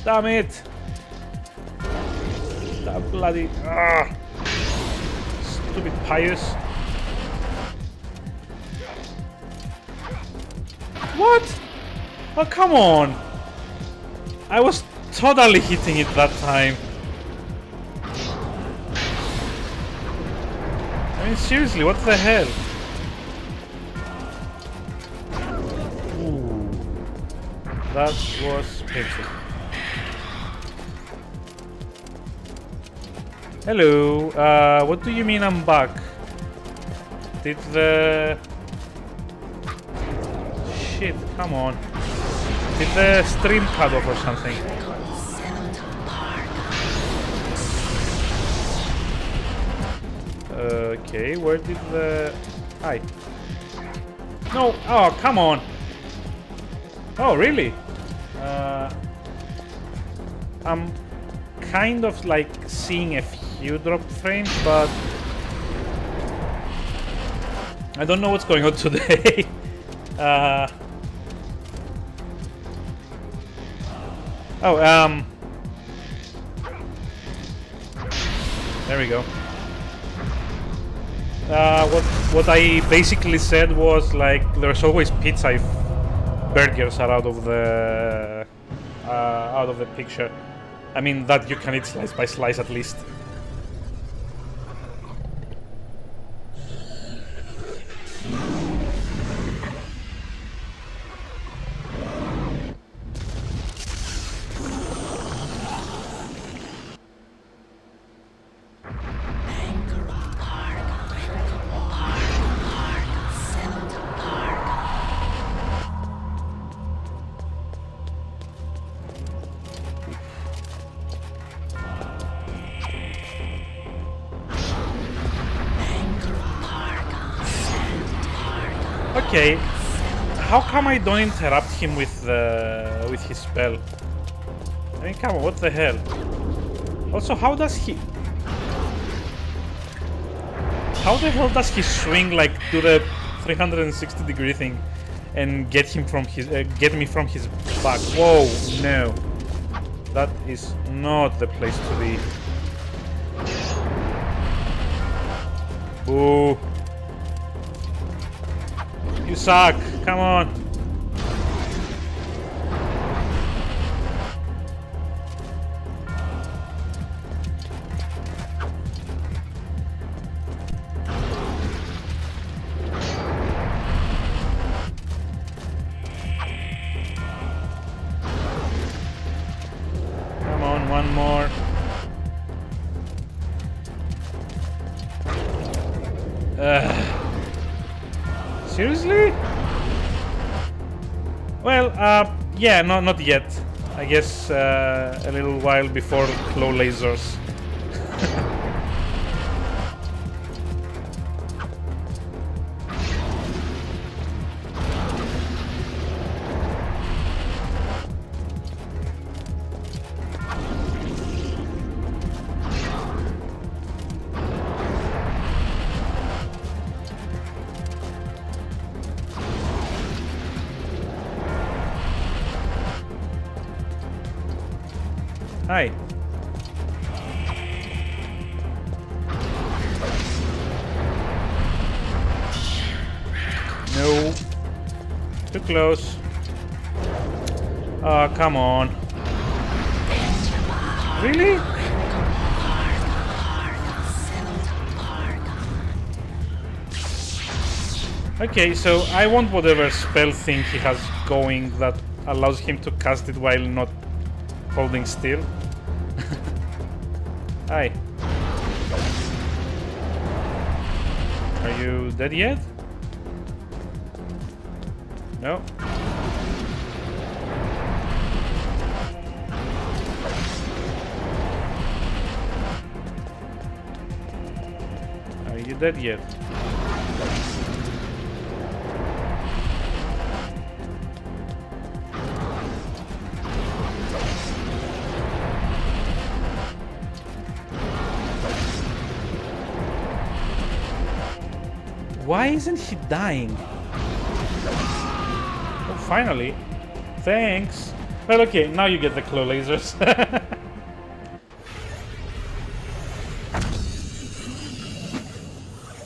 Damn it! That bloody... Stupid Pius. What? Oh, come on! I was totally hitting it that time. I mean, seriously, what the hell? Ooh. That was painful. Hello, what do you mean I'm back? Did the... Shit, come on. Did the stream cut off or something? Okay, where did the... Hi. No, oh, come on. Oh, really? I'm kind of like seeing a few drop frames, but I don't know what's going on today. There we go. What I basically said was like there's always pizza if burgers are out of the picture. I mean that you can eat slice by slice at least. Okay, how come I don't interrupt him with his spell? I mean, come on, what the hell? Also, how the hell does he swing like do the 360-degree thing and get me from his back? Whoa, no, that is not the place to be. Boo. You suck, come on. Come on, one more. Seriously? Well, yeah, no, not yet. I guess a little while before claw lasers. Hi. No. Too close. Oh, come on. Really? Okay, so I want whatever spell thing he has going that allows him to cast it while not holding still. Hi. Are you dead yet? No. Are you dead yet? Why isn't he dying? Oh, finally. Thanks. Well, okay, now you get the claw lasers.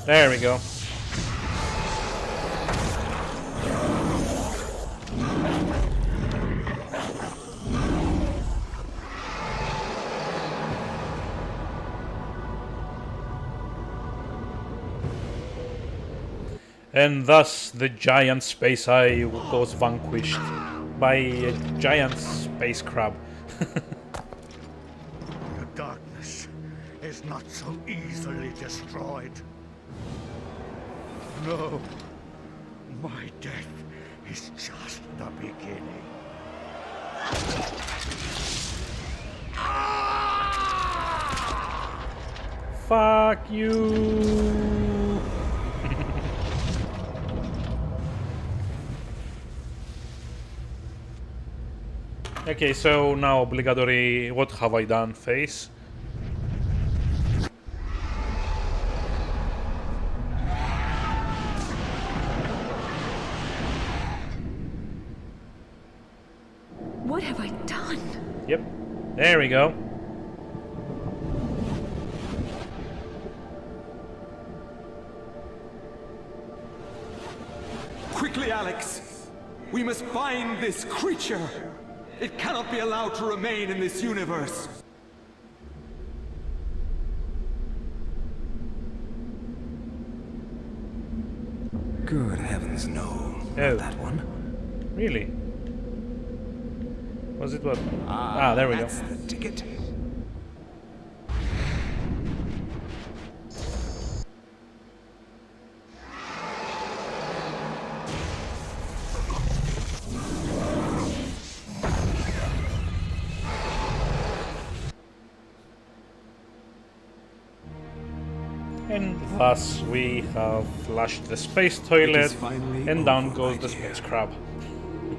There we go. And thus the giant space eye was vanquished by a giant space crab. The darkness is not so easily destroyed. No, my death is just the beginning. Fuck you. Okay, so now obligatory what have I done face. What have I done? Yep, there we go. Quickly, Alex! We must find this creature! It cannot be allowed to remain in this universe! Good heavens, no. Oh. Not that one. Really? Was it what? Ah, there we go. That's the ticket. And thus we have flushed the space toilet, finally and down over, goes my the dear. space crab.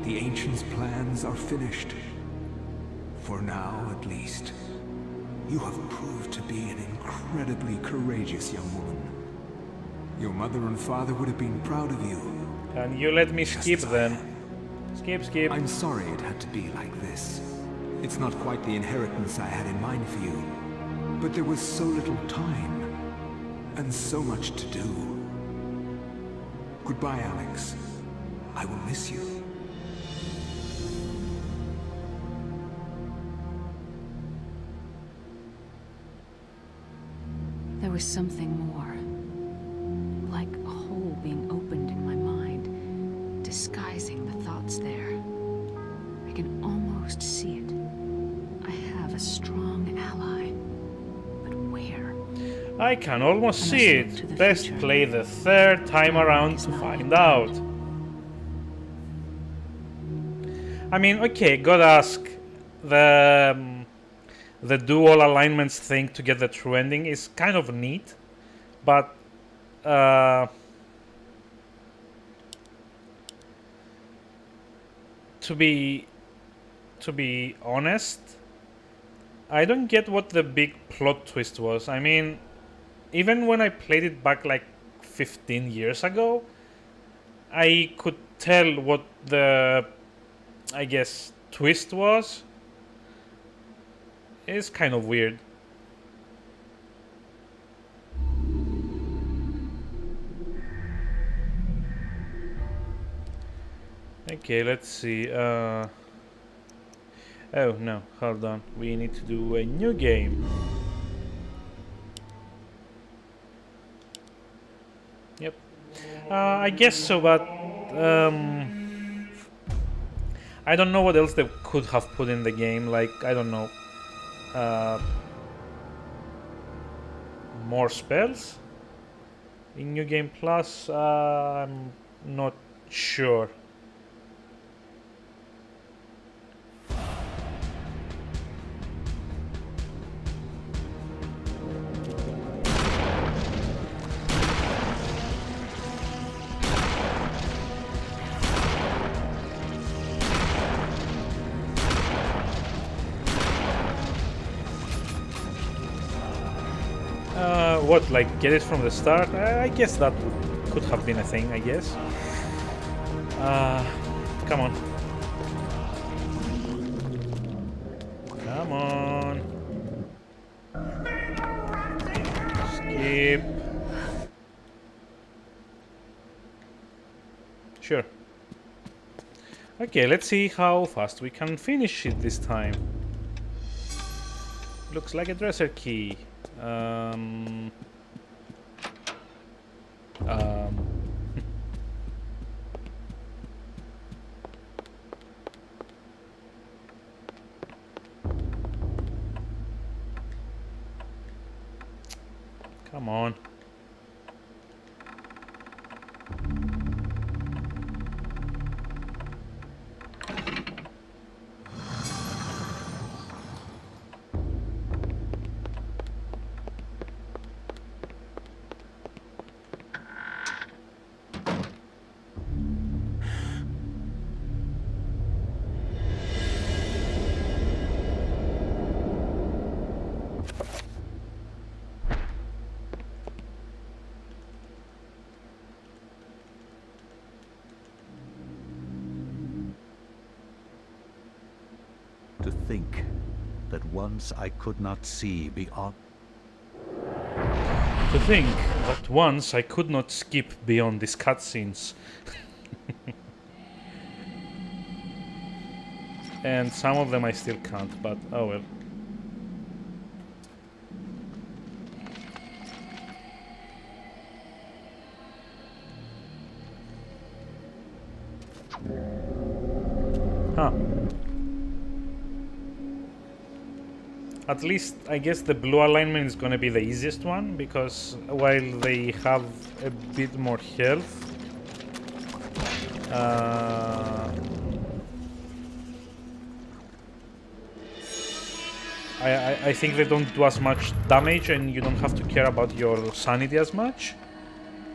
The Ancients' plans are finished. For now, at least. You have proved to be an incredibly courageous young woman. Your mother and father would have been proud of you. Can you let me Just skip as I then? am. Skip. I'm sorry it had to be like this. It's not quite the inheritance I had in mind for you. But there was so little time. And so much to do. Goodbye, Alex. I will miss you. There was something more. Like a hole being opened in my mind, disguising the thoughts there. I can almost see it. I have a strong ally. But where? I can almost I see must look to it. the Best future. play the third time around to find out. I mean, okay, gotta ask. The dual alignments thing to get the true ending is kind of neat, but to be honest, I don't get what the big plot twist was. I mean, even when I played it back like 15 years ago, I could tell what the, I guess, twist was. It's kind of weird. Okay, let's see. Oh no, hold on. We need to do a new game. Yep. I guess so, but I don't know what else they could have put in the game. Like, I don't know. More spells in New Game Plus. I'm not sure. What, like, get it from the start? I guess that could have been a thing, I guess. Come on. Sure. Okay, let's see how fast we can finish it this time. Looks like a dresser key. Come on. To think that once I could not see beyond. To think that once I could not skip beyond these cutscenes. And some of them I still can't, but oh well. Huh. At least, I guess the blue alignment is gonna be the easiest one, because while they have a bit more health, I think they don't do as much damage, and you don't have to care about your sanity as much.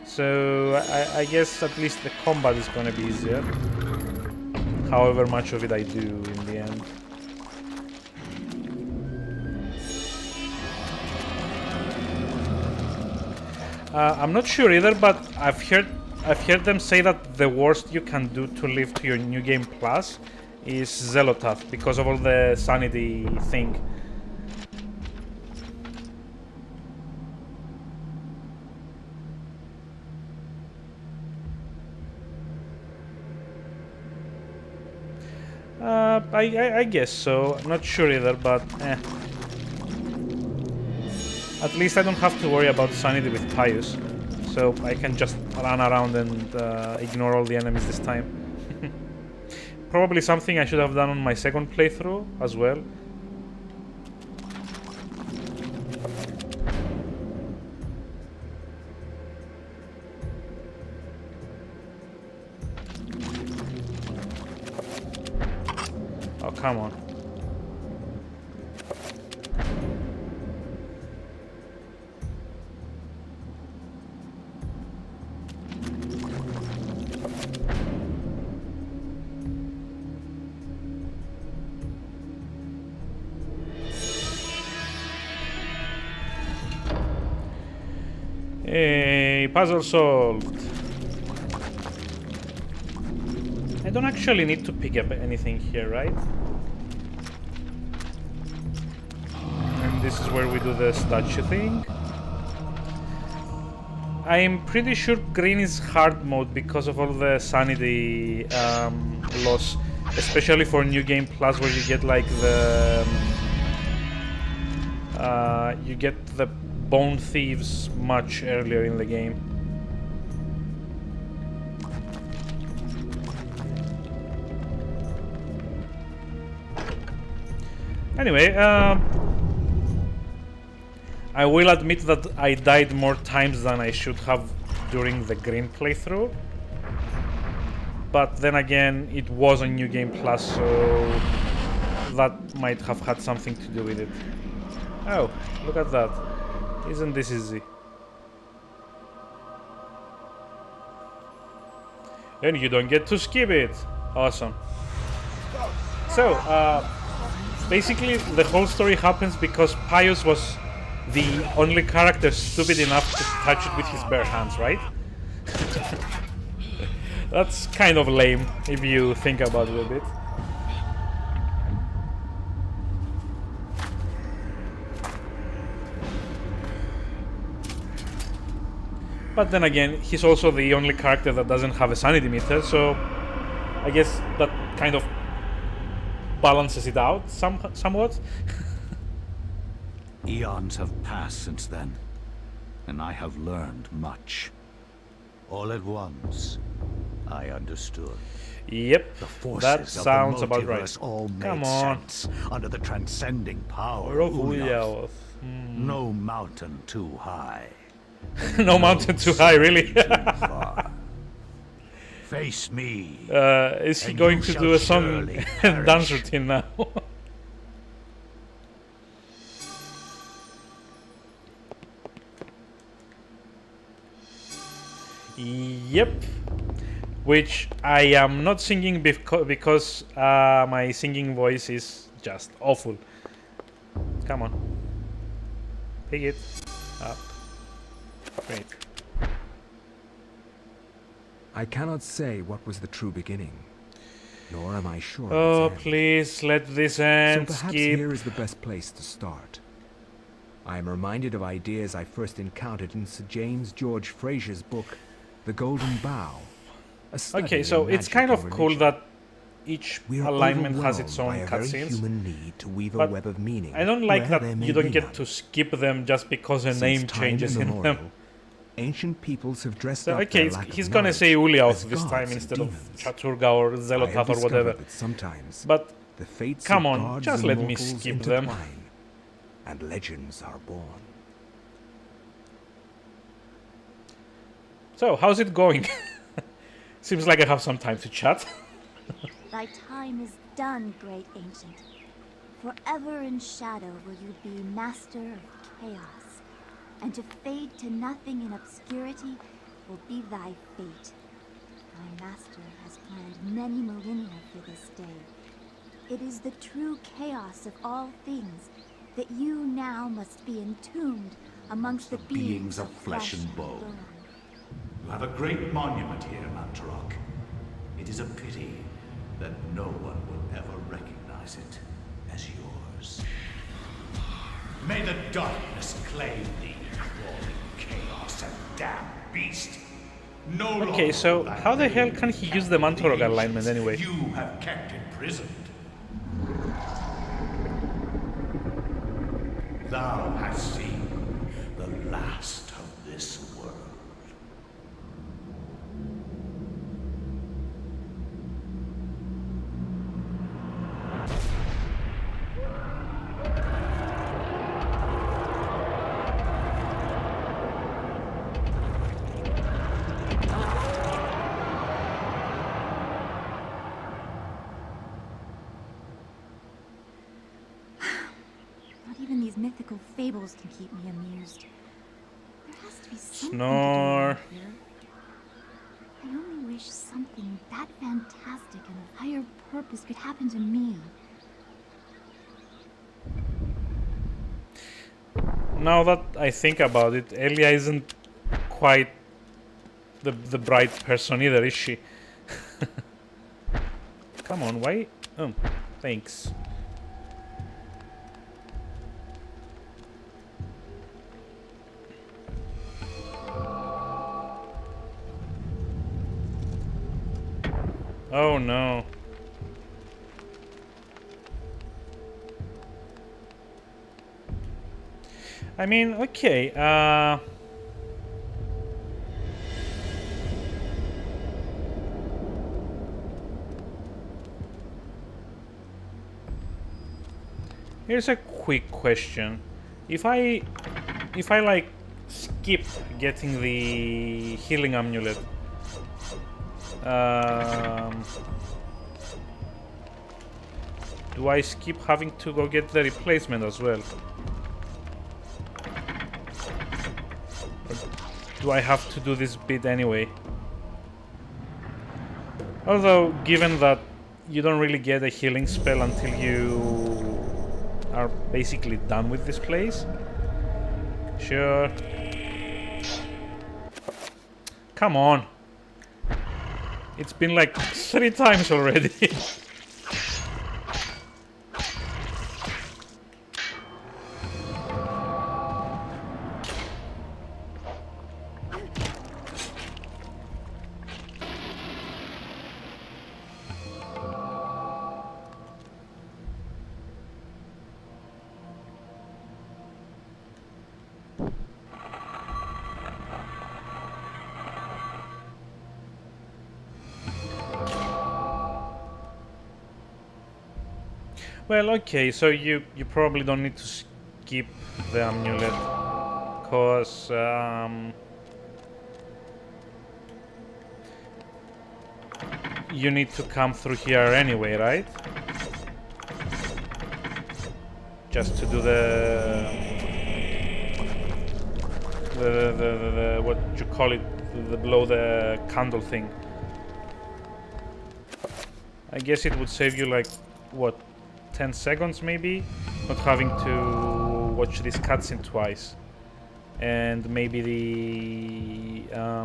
So I guess at least the combat is gonna be easier, however much of it I do in the end. I'm not sure either, but I've heard them say that the worst you can do to live to your New Game Plus is Zelotath because of all the sanity thing. I guess so. I'm not sure either, but eh. At least I don't have to worry about sanity with Pius, so I can just run around and ignore all the enemies this time. Probably something I should have done on my second playthrough as well. Oh, come on. Hey, puzzle solved. I don't actually need to pick up anything here, right? And this is where we do the statue thing. I'm pretty sure green is hard mode because of all the sanity loss, especially for New Game Plus, where you get like the you get the Bone Thieves much earlier in the game. Anyway, I will admit that I died more times than I should have during the green playthrough. But then again, it was a New Game Plus, so that might have had something to do with it. Oh, look at that. Isn't this easy? And you don't get to skip it. Awesome. So, basically the whole story happens because Pius was the only character stupid enough to touch it with his bare hands, right? That's kind of lame if you think about it a bit. But then again, he's also the only character that doesn't have a sanity meter, so I guess that kind of balances it out somewhat. Eons have passed since then, and I have learned much. All at once, I understood. Yep, The forces that of sounds the about right. multiverse all made Come on. sense under the transcending power Or of of Ulyaoth. Ulyaoth. No mountain too high. No mountain too high, really. Too far. Face me. Is he And going you to shall do a song surely and dance perish. routine now? Yep. Which I am not singing because my singing voice is just awful. Come on. Pick it up. Great. I cannot say what was the true beginning, nor am I sure Oh, of its end. please let this So end. perhaps Skip. here is the best place to start. I am reminded of ideas I first encountered in Sir James George Fraser's book, The Golden Bough. A study Okay, in so it's magic kind and of cool religion. that each We are alignment has its own overwhelmed by a very cutscenes. human need to weave a But web of meaning. I don't like where that there may you don't be get none. to skip them just because a Since name time changes in immemorial, them. ancient peoples have dressed So, up okay, their lack of he's gonna knowledge say as Ulyaoth this gods time and instead of demons. Chaturga or I have Zelotath or discovered whatever. that sometimes But the fates come of on, gods just and let me mortals skip them. intertwine, and legends are born. So, how's it going? Seems like I have some time to chat. Thy time is done, great ancient. Forever in shadow will you be master of chaos, and to fade to nothing in obscurity will be thy fate. Thy master has planned many millennia for this day. It is the true chaos of all things that you now must be entombed amongst the beings of flesh and bone. You have a great monument here, Mantarok. It is a pity that no one will ever recognize it as yours. May the darkness claim thee, crawling chaos and damned beast. No Okay, longer so will thy how the hell name can he be use the kept Mantorog in the alignment ancients anyway? You have kept imprisoned. Thou hast seen the last of this world. Not even these mythical fables can keep me amused. There has to be something Snore. to do around here. I only wish something that fantastic and of higher purpose could happen to me. Now that I think about it, Elia isn't quite the bright person either, is she? Come on, why? Oh, thanks. Oh no. I mean, okay, here's a quick question. If I like skip getting the healing amulet, do I skip having to go get the replacement as well? Or do I have to do this bit anyway? Although, given that you don't really get a healing spell until you are basically done with this place. Sure. Come on. It's been like 3 times already. Well, okay, so you probably don't need to skip the amulet, cause you need to come through here anyway, right? Just to do the what you call it, the blow the candle thing. I guess it would save you like what, 10 seconds maybe, not having to watch this cutscene twice, and maybe all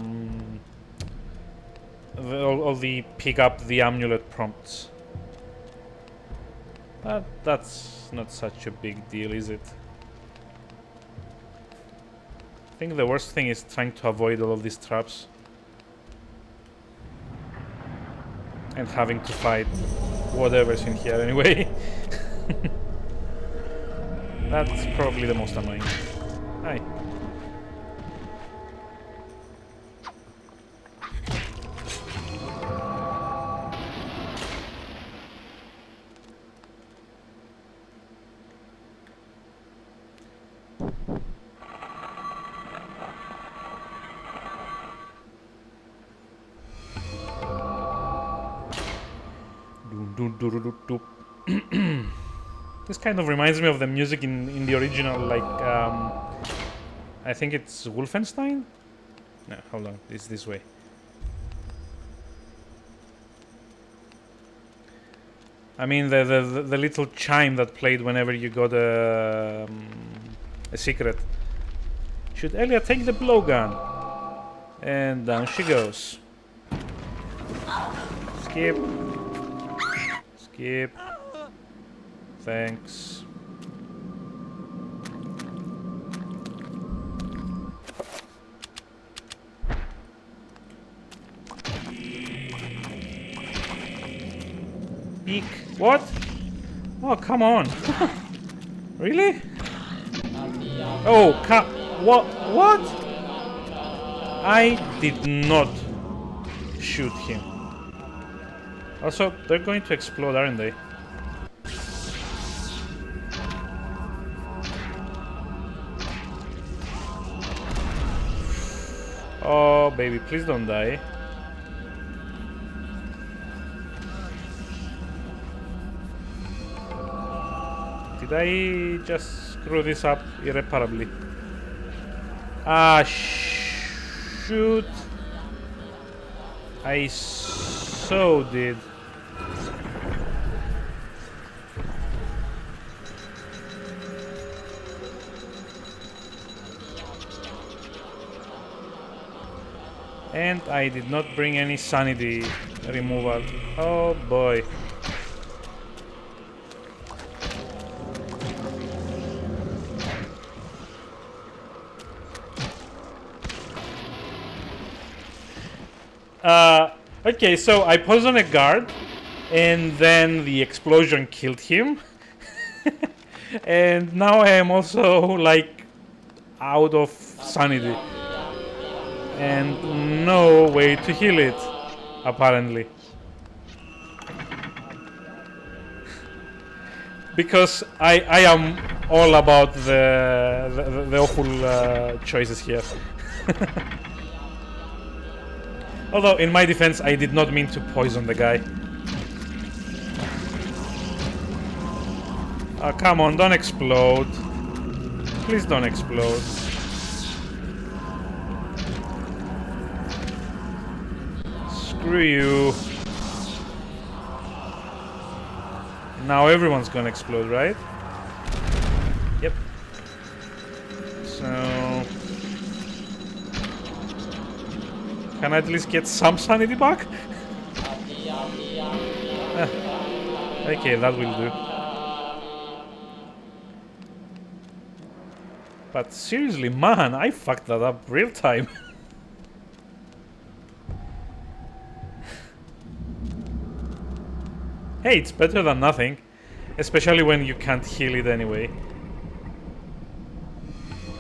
the pick up the amulet prompts. But that's not such a big deal, is it? I think the worst thing is trying to avoid all of these traps and having to fight whatever's in here anyway. That's probably the most annoying. Hi. This kind of reminds me of the music in the original, like, I think it's Wolfenstein? No, hold on, it's this way. I mean, the little chime that played whenever you got a secret. Should Elia take the blowgun? And down she goes. Skip. Skip. Thanks. Eek. What? Oh, come on. Really? Oh, what? What? I did not shoot him. Also, they're going to explode, aren't they? Oh, baby, please don't die. Did I just screw this up irreparably? Ah, shoot. I so did. And I did not bring any sanity removal. Oh boy. Okay, so I paused on a guard, and then the explosion killed him. And now I am also, like, out of sanity. And no way to heal it, apparently. Because I am all about the awful choices here. Although, in my defense, I did not mean to poison the guy. Oh, come on, don't explode. Please don't explode. Screw you. Now everyone's gonna explode, right? Yep. So... can I at least get some sanity back? Okay, that will do. But seriously, man, I fucked that up real time. Hey, it's better than nothing. Especially when you can't heal it anyway.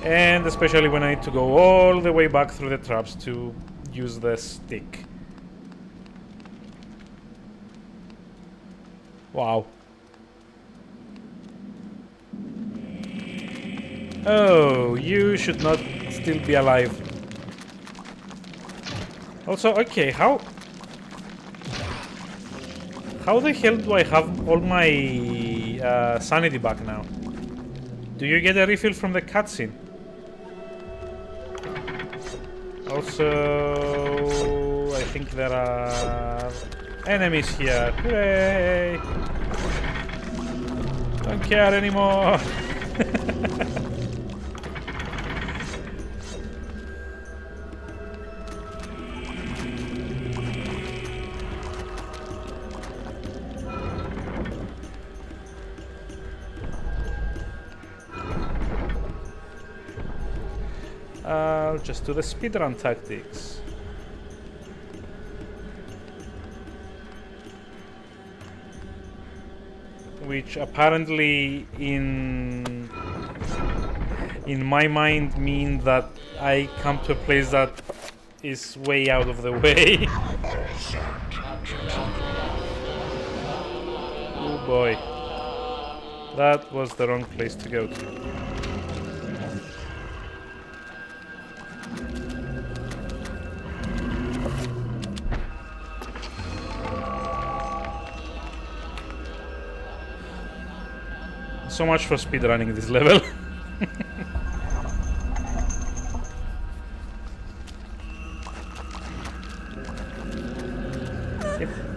And especially when I need to go all the way back through the traps to use the stick. Wow. Oh, you should not still be alive. Also, okay, how the hell do I have all my sanity back now? Do you get a refill from the cutscene? Also, I think there are enemies here. Hooray! Don't care anymore. I'll just do the speedrun tactics. Which apparently in my mind mean that I come to a place that is way out of the way. Oh boy. That was the wrong place to go to. So much for speedrunning this level.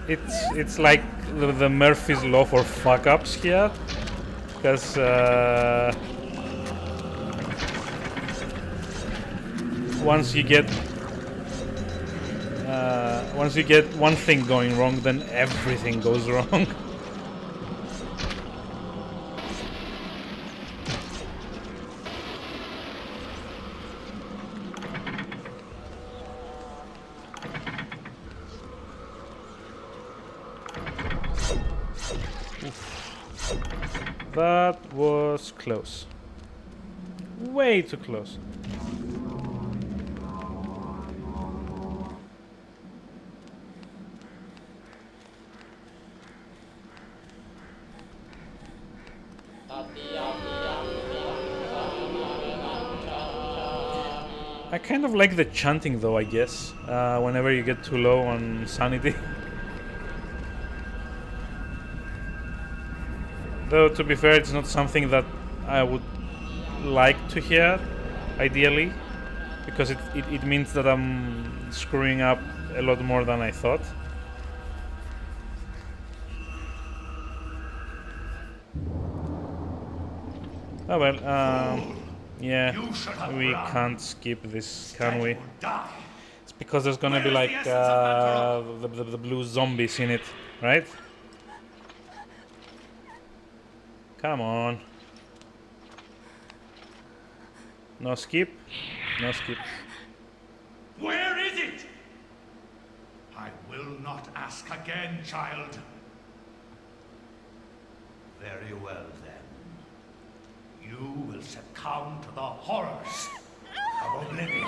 It's like the Murphy's Law for fuck-ups here, because once you get one thing going wrong, then everything goes wrong. That was close. Way too close. I kind of like the chanting though, I guess, whenever you get too low on sanity. Though, to be fair, it's not something that I would like to hear, ideally, because it means that I'm screwing up a lot more than I thought. Oh well, yeah, we can't skip this, can we? It's because there's gonna be like the blue zombies in it, right? Come on. No skip? No skip. Where is it? I will not ask again, child. Very well, then. You will succumb to the horrors of oblivion.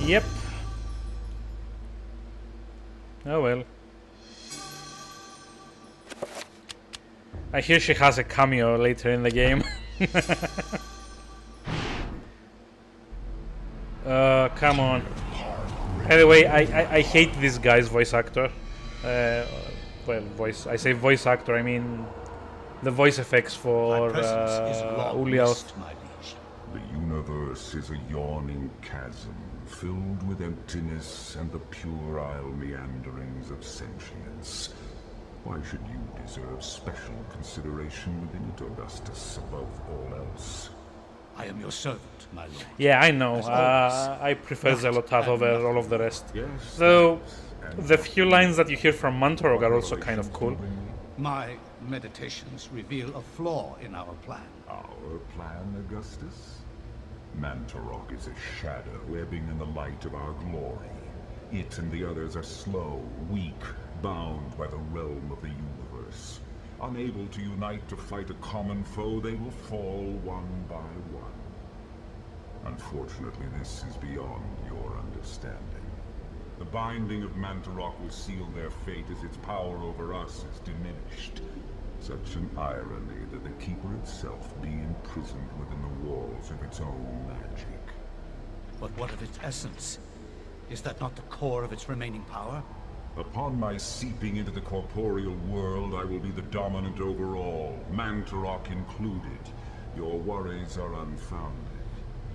Yep. Oh well. I hear she has a cameo later in the game. Come on. By the way, I hate this guy's voice actor. Well, I say voice actor, I mean the voice effects for Uliaos. The universe is a yawning chasm, filled with emptiness and the puerile meanderings of sentience. Why should you deserve special consideration within it, Augustus, above all else? I am your servant, my lord. Yeah, I know. As always. I prefer Zelotath over all of the rest. Yes. Though and the few lines that you hear from Mantorog are also kind of cool. My meditations reveal a flaw in our plan. Our plan, Augustus? Mantorok is a shadow ebbing in the light of our glory. It and the others are slow, weak, bound by the realm of the universe. Unable to unite to fight a common foe, they will fall one by one. Unfortunately, this is beyond your understanding. The binding of Mantorok will seal their fate as its power over us is diminished. Such an irony that the Keeper itself be imprisoned within the walls of its own magic. But what of its essence? Is that not the core of its remaining power? Upon my seeping into the corporeal world, I will be the dominant over all, Mantorok included. Your worries are unfounded.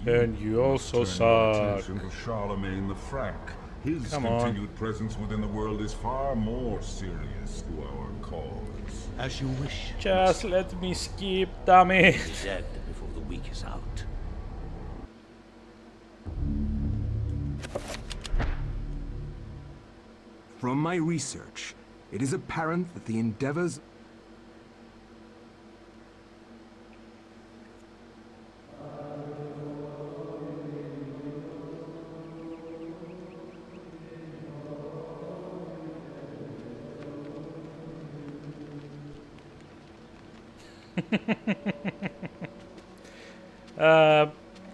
And you also Turn your suck. attention to Charlemagne the Frank. His Come on. continued presence within the world is far more serious to our cause. As you wish. Just let me skip, damn it. Be dead before the week is out. From my research, it is apparent that the endeavors...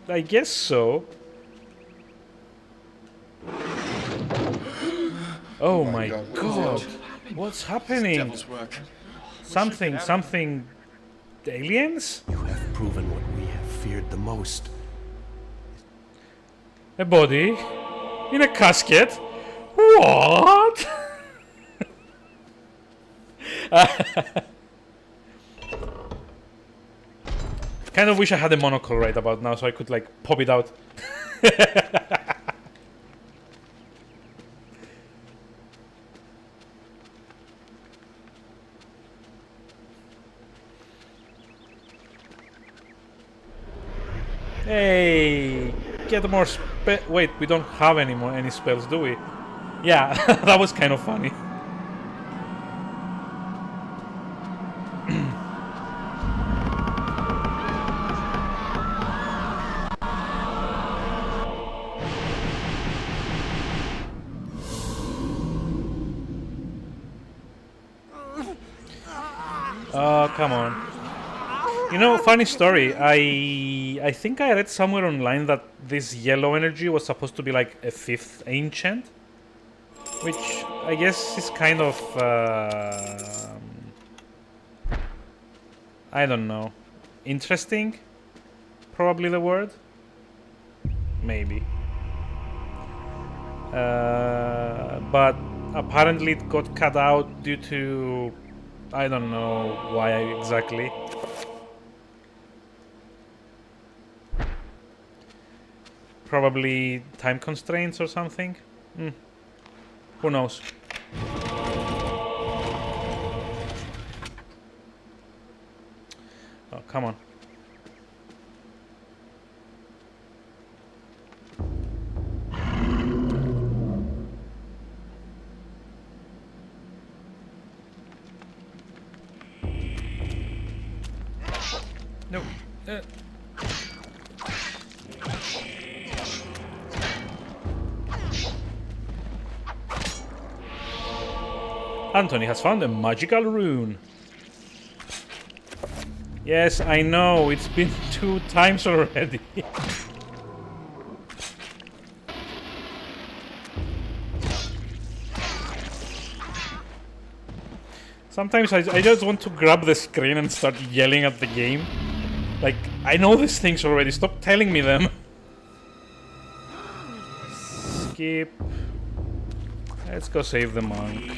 I guess so. Oh my god. What's happening? Devil's work. Something. Aliens? You have proven what we have feared the most. A body? In a casket? What? Kind of wish I had a monocle right about now so I could like pop it out. Hey, get more wait, we don't have any spells, do we? Yeah, that was kind of funny. Oh, come on. You know, funny story. I think I read somewhere online that this yellow energy was supposed to be like a fifth ancient, which I guess is kind of I don't know, interesting. Probably the word. Maybe. But apparently it got cut out due to I don't know why exactly. Probably time constraints or something. Who knows? Oh, come on. No. Anthony has found a magical rune. Yes, I know. It's been 2 times already. Sometimes I just want to grab the screen and start yelling at the game. Like, I know these things already. Stop telling me them. Skip. Let's go save the monk.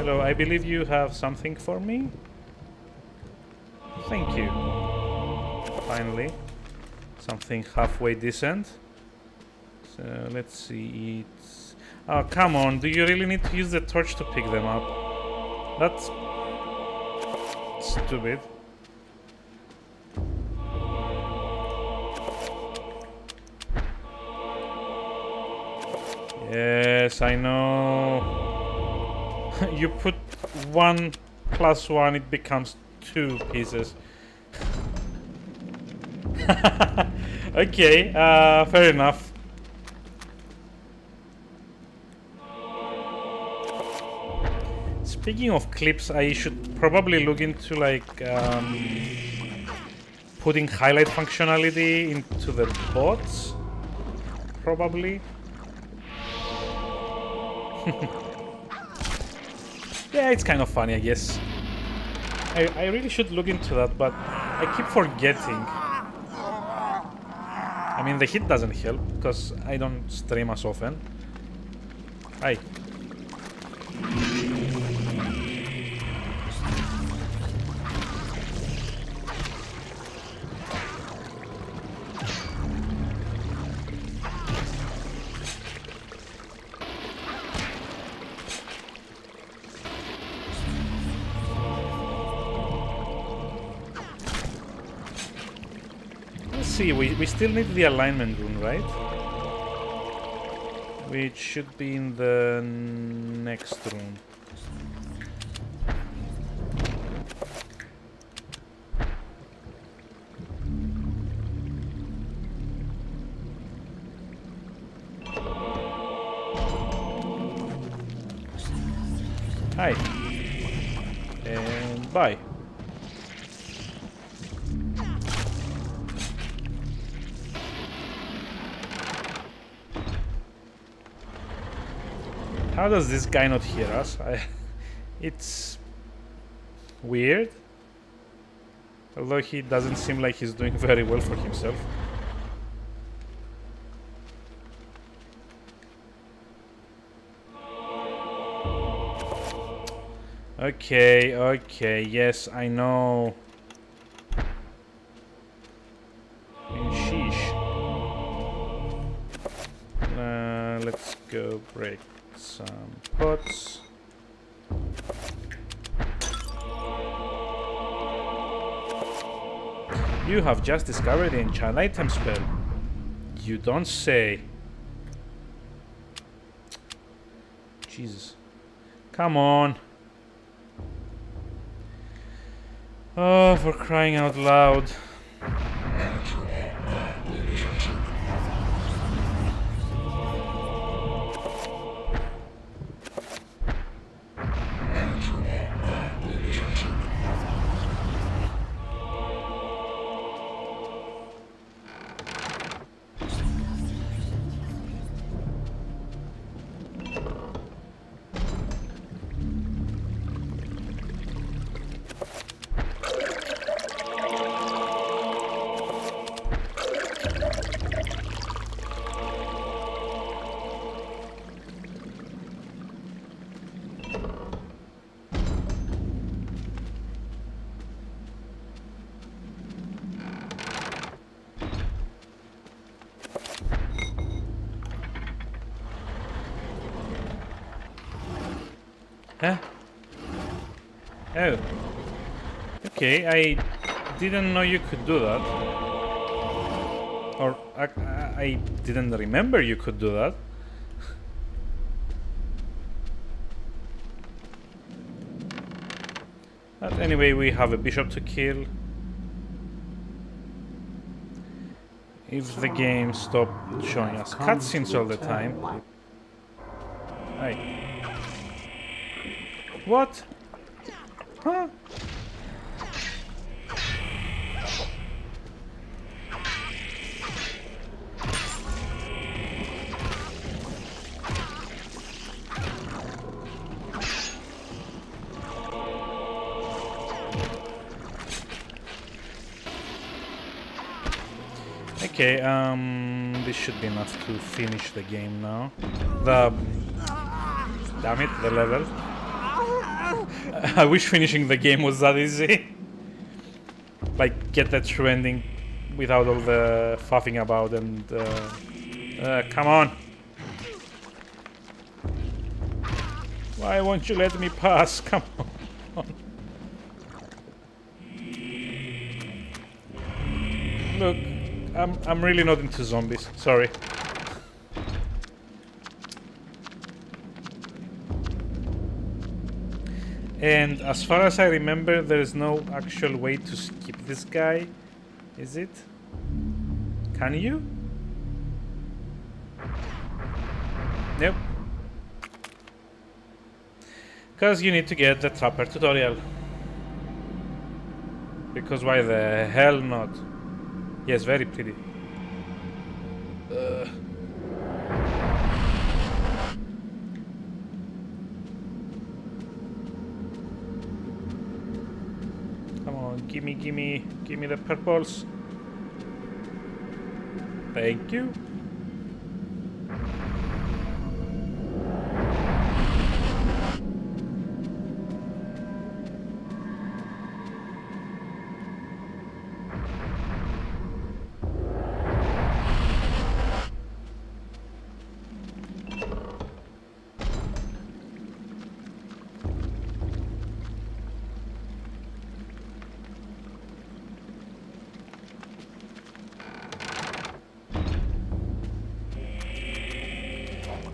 Hello, I believe you have something for me? Thank you. Finally. Something halfway decent. So let's see. It's... Oh, come on. Do you really need to use the torch to pick them up? That's stupid. Yes, I know. You put 1 + 1, it becomes 2 pieces. Okay, fair enough. Speaking of clips, I should probably look into like putting highlight functionality into the bots. Probably. Yeah, it's kind of funny, I guess. I really should look into that, but I keep forgetting. I mean, the heat doesn't help, because I don't stream as often. Hi. See, we still need the alignment rune, right? Which should be in the next room. Hi. And bye. How does this guy not hear us? It's weird. Although he doesn't seem like he's doing very well for himself. Okay, okay, yes, I know. Sheesh. Let's go break some pots. You have just discovered the enchant item spell. You don't say. Jesus. Come on. Oh, for crying out loud. Huh? Oh. Okay, I didn't know you could do that. Or I didn't remember you could do that. But anyway, we have a bishop to kill. If the game stopped showing us cutscenes all the time. Hi. What? Huh? Okay, this should be enough to finish the game now. Damn it, the level. I wish finishing the game was that easy. Like, get that true ending without all the faffing about and... come on! Why won't you let me pass? Come on! Look, I'm really not into zombies. Sorry. And as far as I remember, there is no actual way to skip this guy, is it? Can you? Nope. Because you need to get the Trapper tutorial. Because why the hell not? Yes, very pretty. Come on, gimme the purples. Thank you.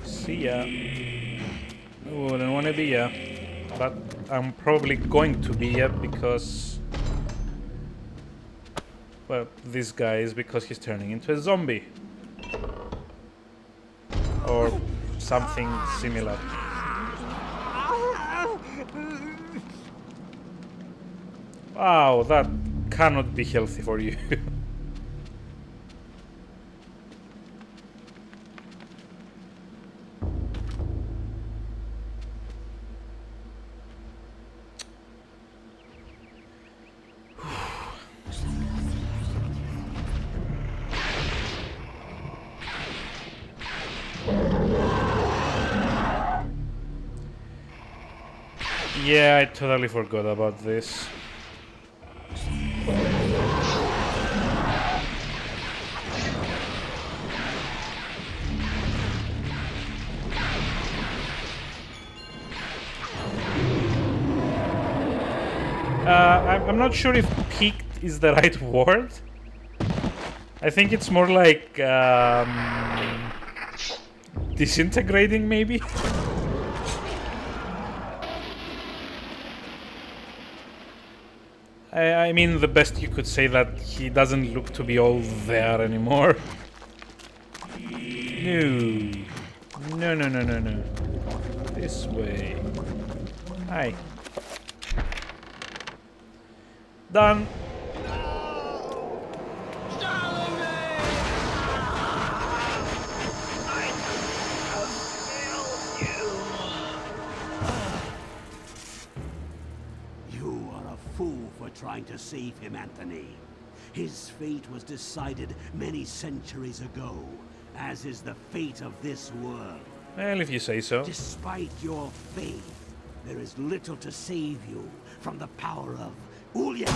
See ya. Wouldn't want to be ya, but I'm probably going to be ya because, well, this guy is because he's turning into a zombie or something similar. Wow, that cannot be healthy for you. Yeah, I totally forgot about this. I'm not sure if peaked is the right word. I think it's more like disintegrating, maybe? I mean, the best you could say that he doesn't look to be all there anymore. No. No. This way. Hi. Done. Trying to save him, Anthony. His fate was decided many centuries ago, as is the fate of this world. Well, if you say so. Despite your faith, there is little to save you from the power of Ulya.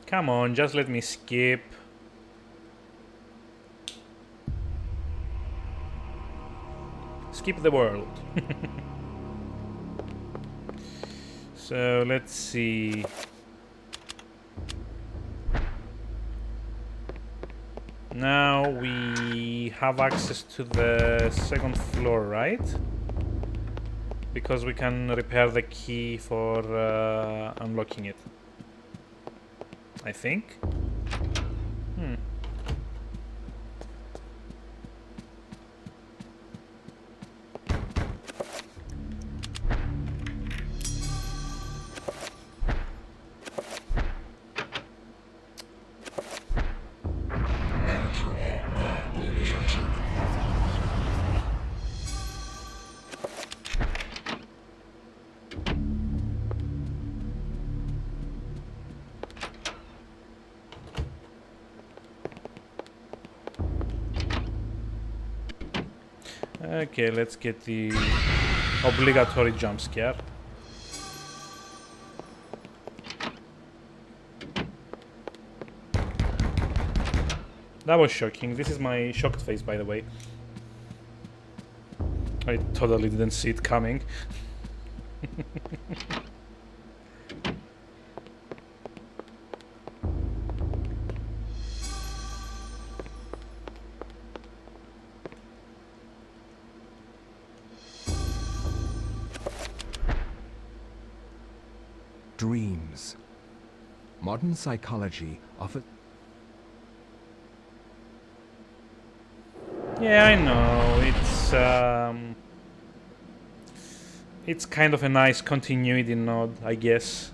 Come on, just let me skip. Skip the world. So let's see. Now we have access to the second floor, right? Because we can repair the key for unlocking it. I think. Okay, let's get the obligatory jump scare. That was shocking. This is my shocked face, by the way. I totally didn't see it coming. Dreams. Modern psychology offers... Yeah, I know. It's kind of a nice continuity node, I guess.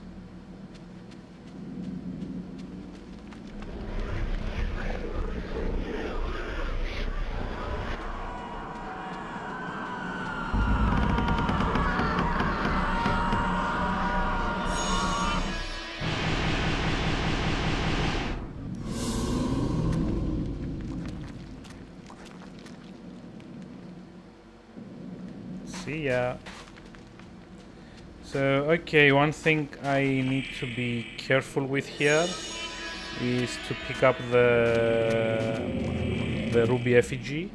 See ya. So, okay, one thing I need to be careful with here is to pick up the ruby effigy.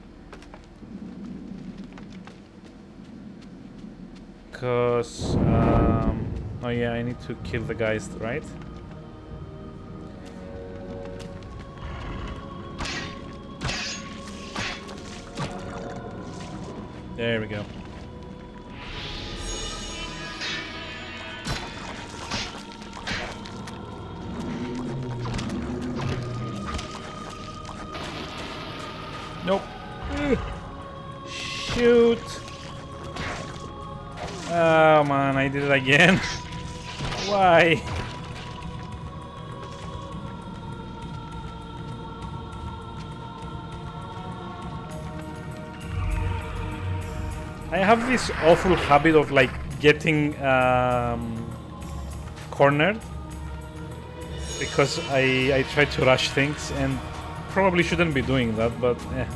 Because, oh yeah, I need to kill the guys, right? There we go. Nope. Shoot. Oh man, I did it again. Why? I have this awful habit of like getting cornered because I try to rush things and probably shouldn't be doing that, but eh.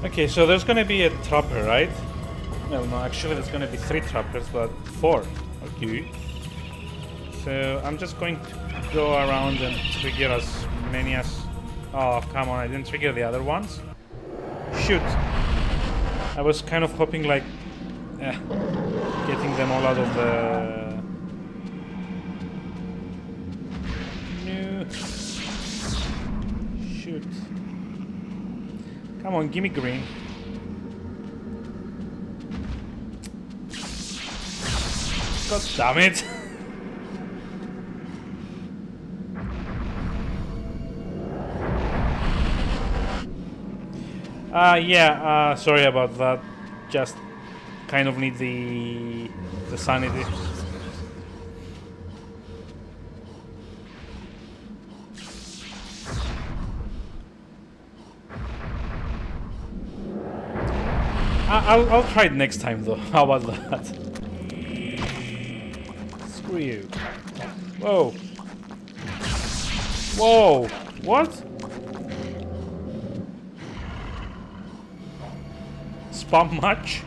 Okay, so there's gonna be a trapper, right? Well, no, actually there's gonna be 3 trappers, but 4. Okay. So I'm just going to go around and trigger as many as... Oh, come on, I didn't trigger the other ones. Shoot. I was kind of hoping like... getting them all out of the... No. Shoot. Come on, gimme green. God damn it! Yeah, sorry about that. Just kind of need the sanity. I'll try it next time though. How about that? Screw you. Whoa. Whoa. What? Spam much?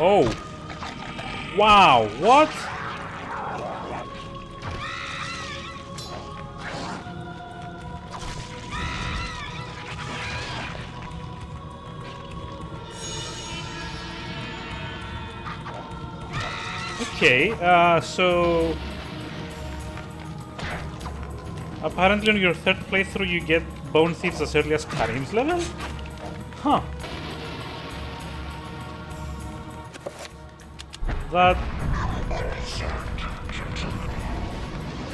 Oh! Wow! What? Okay, so apparently on your third playthrough you get Bone Thieves as early as Karim's level? Huh.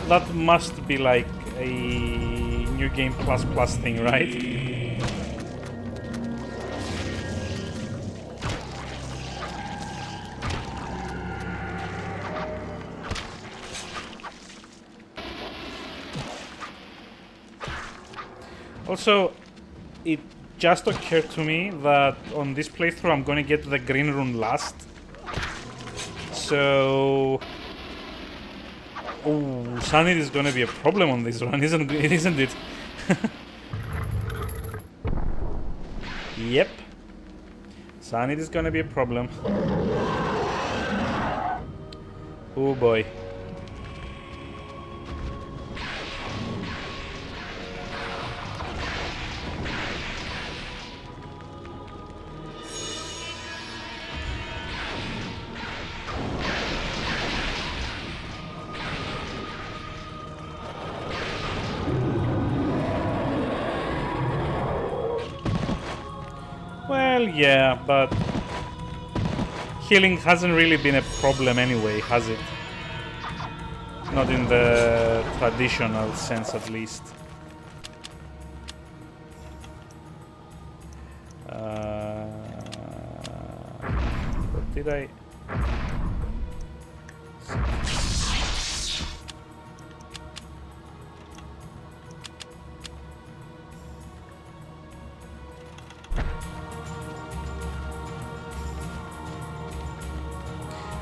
That must be like a New Game Plus Plus thing, right? Also, it just occurred to me that on this playthrough I'm gonna get the green rune last. So... oh, Sanity is gonna be a problem on this run, isn't it? Yep. Sanity is gonna be a problem. Oh boy. Well, yeah, but healing hasn't really been a problem anyway, has it? Not in the traditional sense, at least. But did I...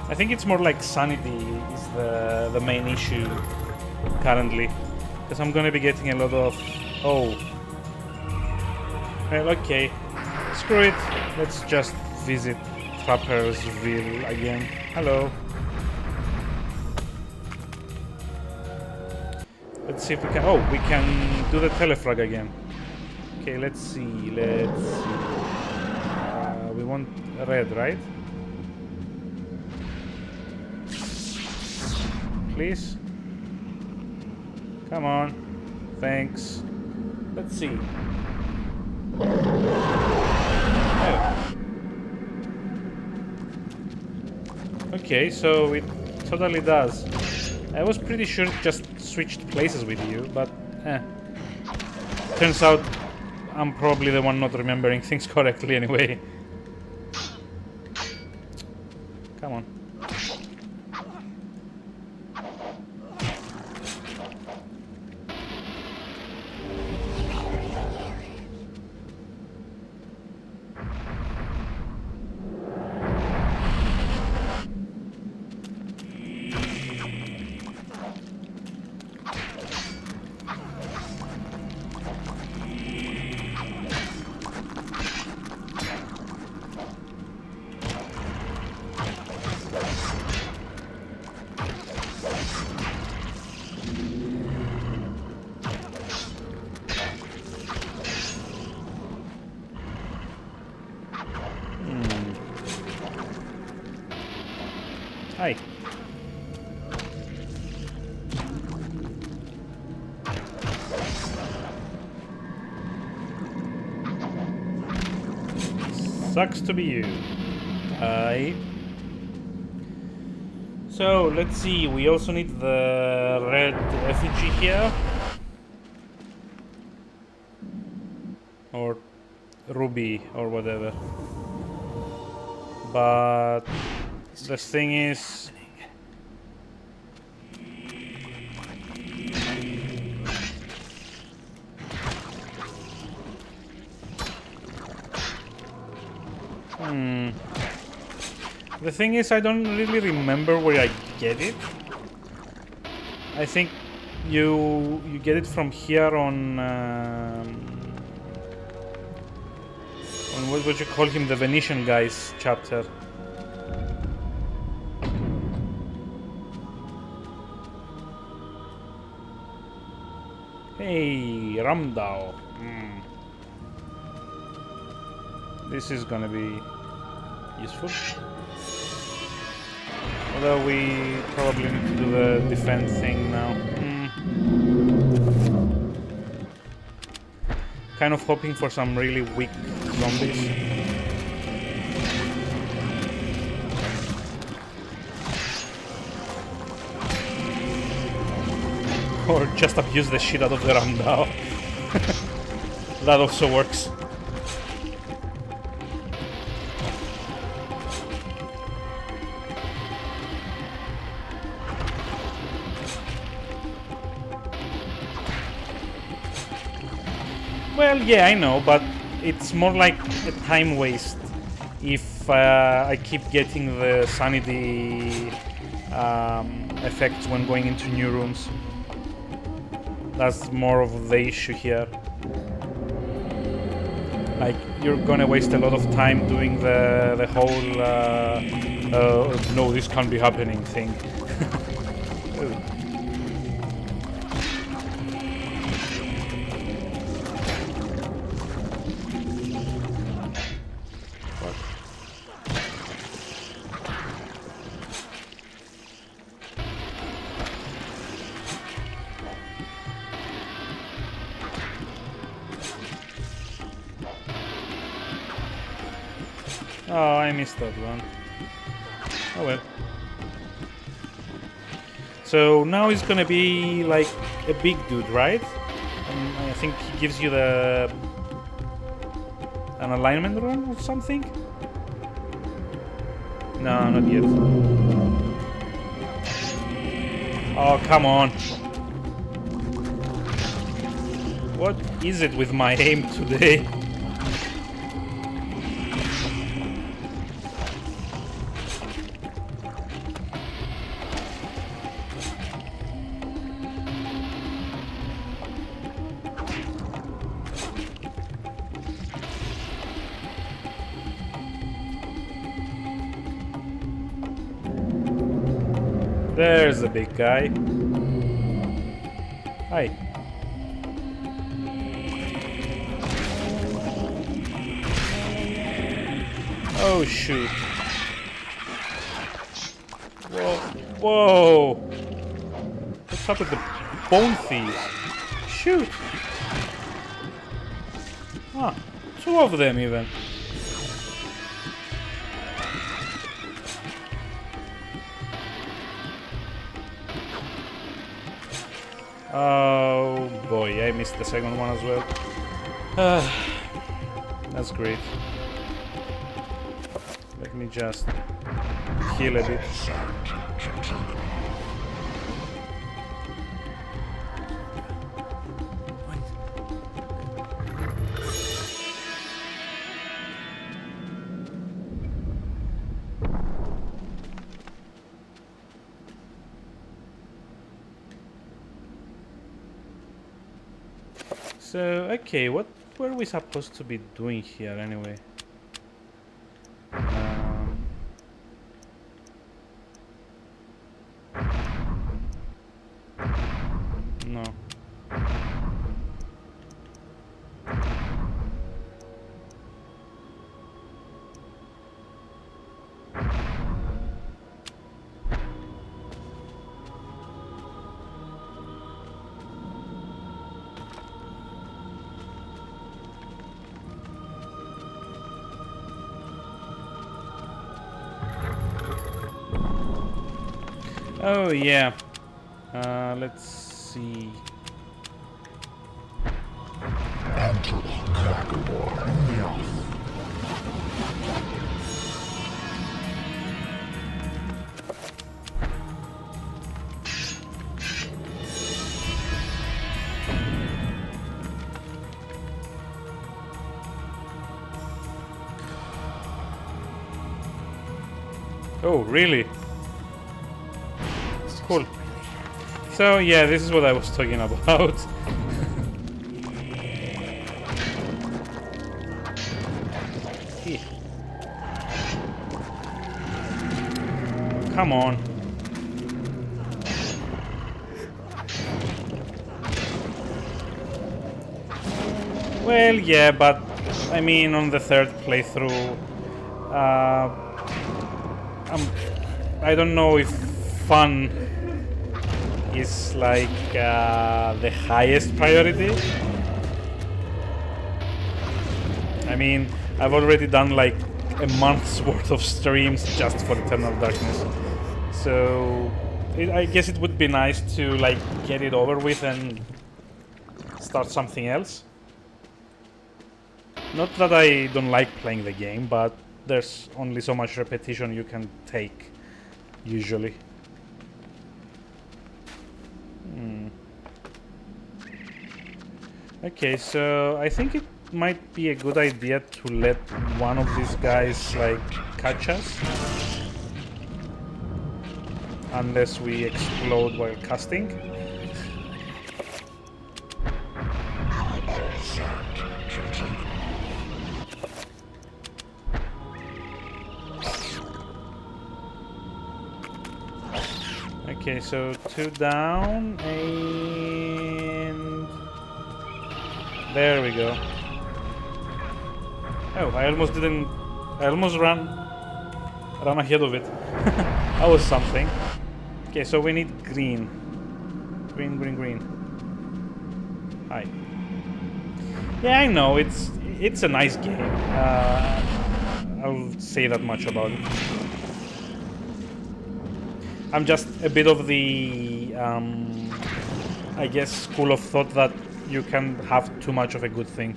I think it's more like Sanity is the main issue currently, because I'm gonna be getting a lot of... oh. Well, okay. Screw it. Let's just visit Trappersville again. Hello. Let's see if we can... oh, we can do the telefrag again. Okay, let's see. We want red, right? Please? Come on. Thanks. Let's see. Oh. Okay, so it totally does. I was pretty sure it just switched places with you, but turns out I'm probably the one not remembering things correctly anyway. Come on. Hi. Sucks to be you. Hi. So, let's see, we also need the red effigy here. Or ruby, or whatever. But the thing is... the thing is, I don't really remember where I get it. I think you get it from here on That's what you call him, the Venetian guys chapter. Hey, Ramdao. This is gonna be useful. Although we probably need to do the defense thing now. Kind of hoping for some really weak zombies. Or just abuse the shit out of the Ramdao. That also works. Well, yeah, I know, but it's more like a time waste if I keep getting the sanity effects when going into new rooms. That's more of the issue here. Like, you're gonna waste a lot of time doing the whole no, this can't be happening thing. Oh, I missed that one. Oh well. So now it's gonna be like a big dude, right? And I think he gives you an alignment rune or something? No, not yet. Oh, come on. What is it with my aim today? There's the big guy. Hi. Oh shoot. Whoa. Whoa. What's up with the bone thieves? Shoot. Ah, two of them even. Oh boy, I missed the second one as well. That's great. Let me just heal a bit. So, okay, what were we supposed to be doing here anyway? No. Oh yeah. Let's see. Oh, really? Cool. So yeah, this is what I was talking about. come on. Well, yeah, but I mean, on the third playthrough, I don't know if fun is like the highest priority. I mean, I've already done like a month's worth of streams just for Eternal Darkness, so I guess it would be nice to like get it over with and start something else. Not that I don't like playing the game, but there's only so much repetition you can take, usually. Okay, so I think it might be a good idea to let one of these guys, like, catch us. Unless we explode while casting. Okay, so 2 down, and there we go. Oh, I almost ran ahead of it. That was something. Okay, so we need green. Green. Hi. Yeah, I know, it's a nice game. I'll say that much about it. I'm just a bit of the, I guess, school of thought that you can have too much of a good thing.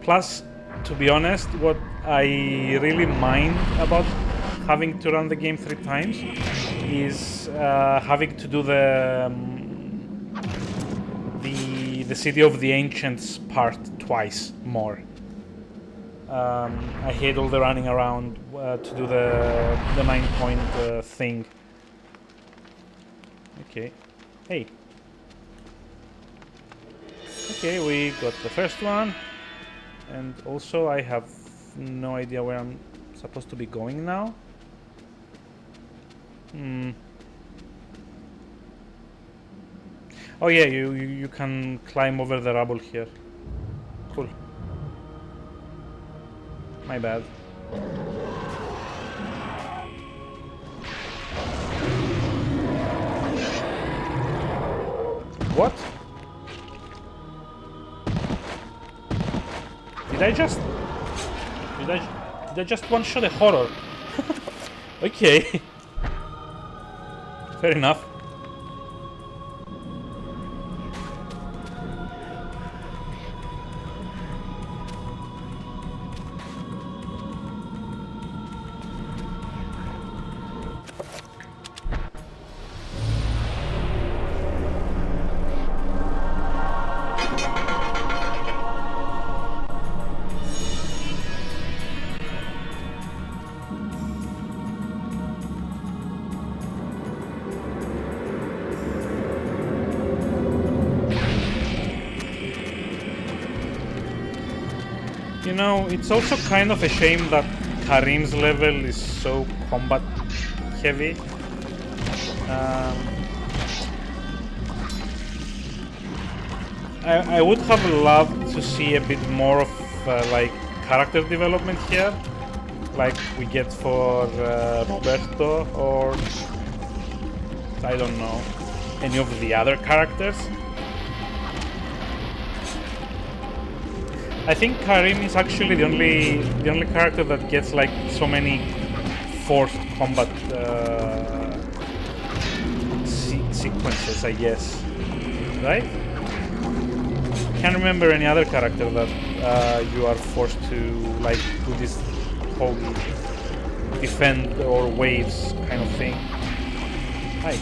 Plus, to be honest, what I really mind about having to run the game 3 times is having to do the City of the Ancients part twice more. I hate all the running around to do the 9-point thing. Okay. Hey. Okay, we got the first one. And also I have no idea where I'm supposed to be going now. Oh yeah, you can climb over the rubble here. Cool. My bad. What? Did I just one-shot a horror? Okay. Fair enough. You know, it's also kind of a shame that Karim's level is so combat heavy. I would have loved to see a bit more of like character development here, like we get for Roberto or I don't know, any of the other characters. I think Karim is actually the only character that gets like so many forced combat sequences, I guess, right? Can't remember any other character that you are forced to like do this whole defend or waves kind of thing. Hi.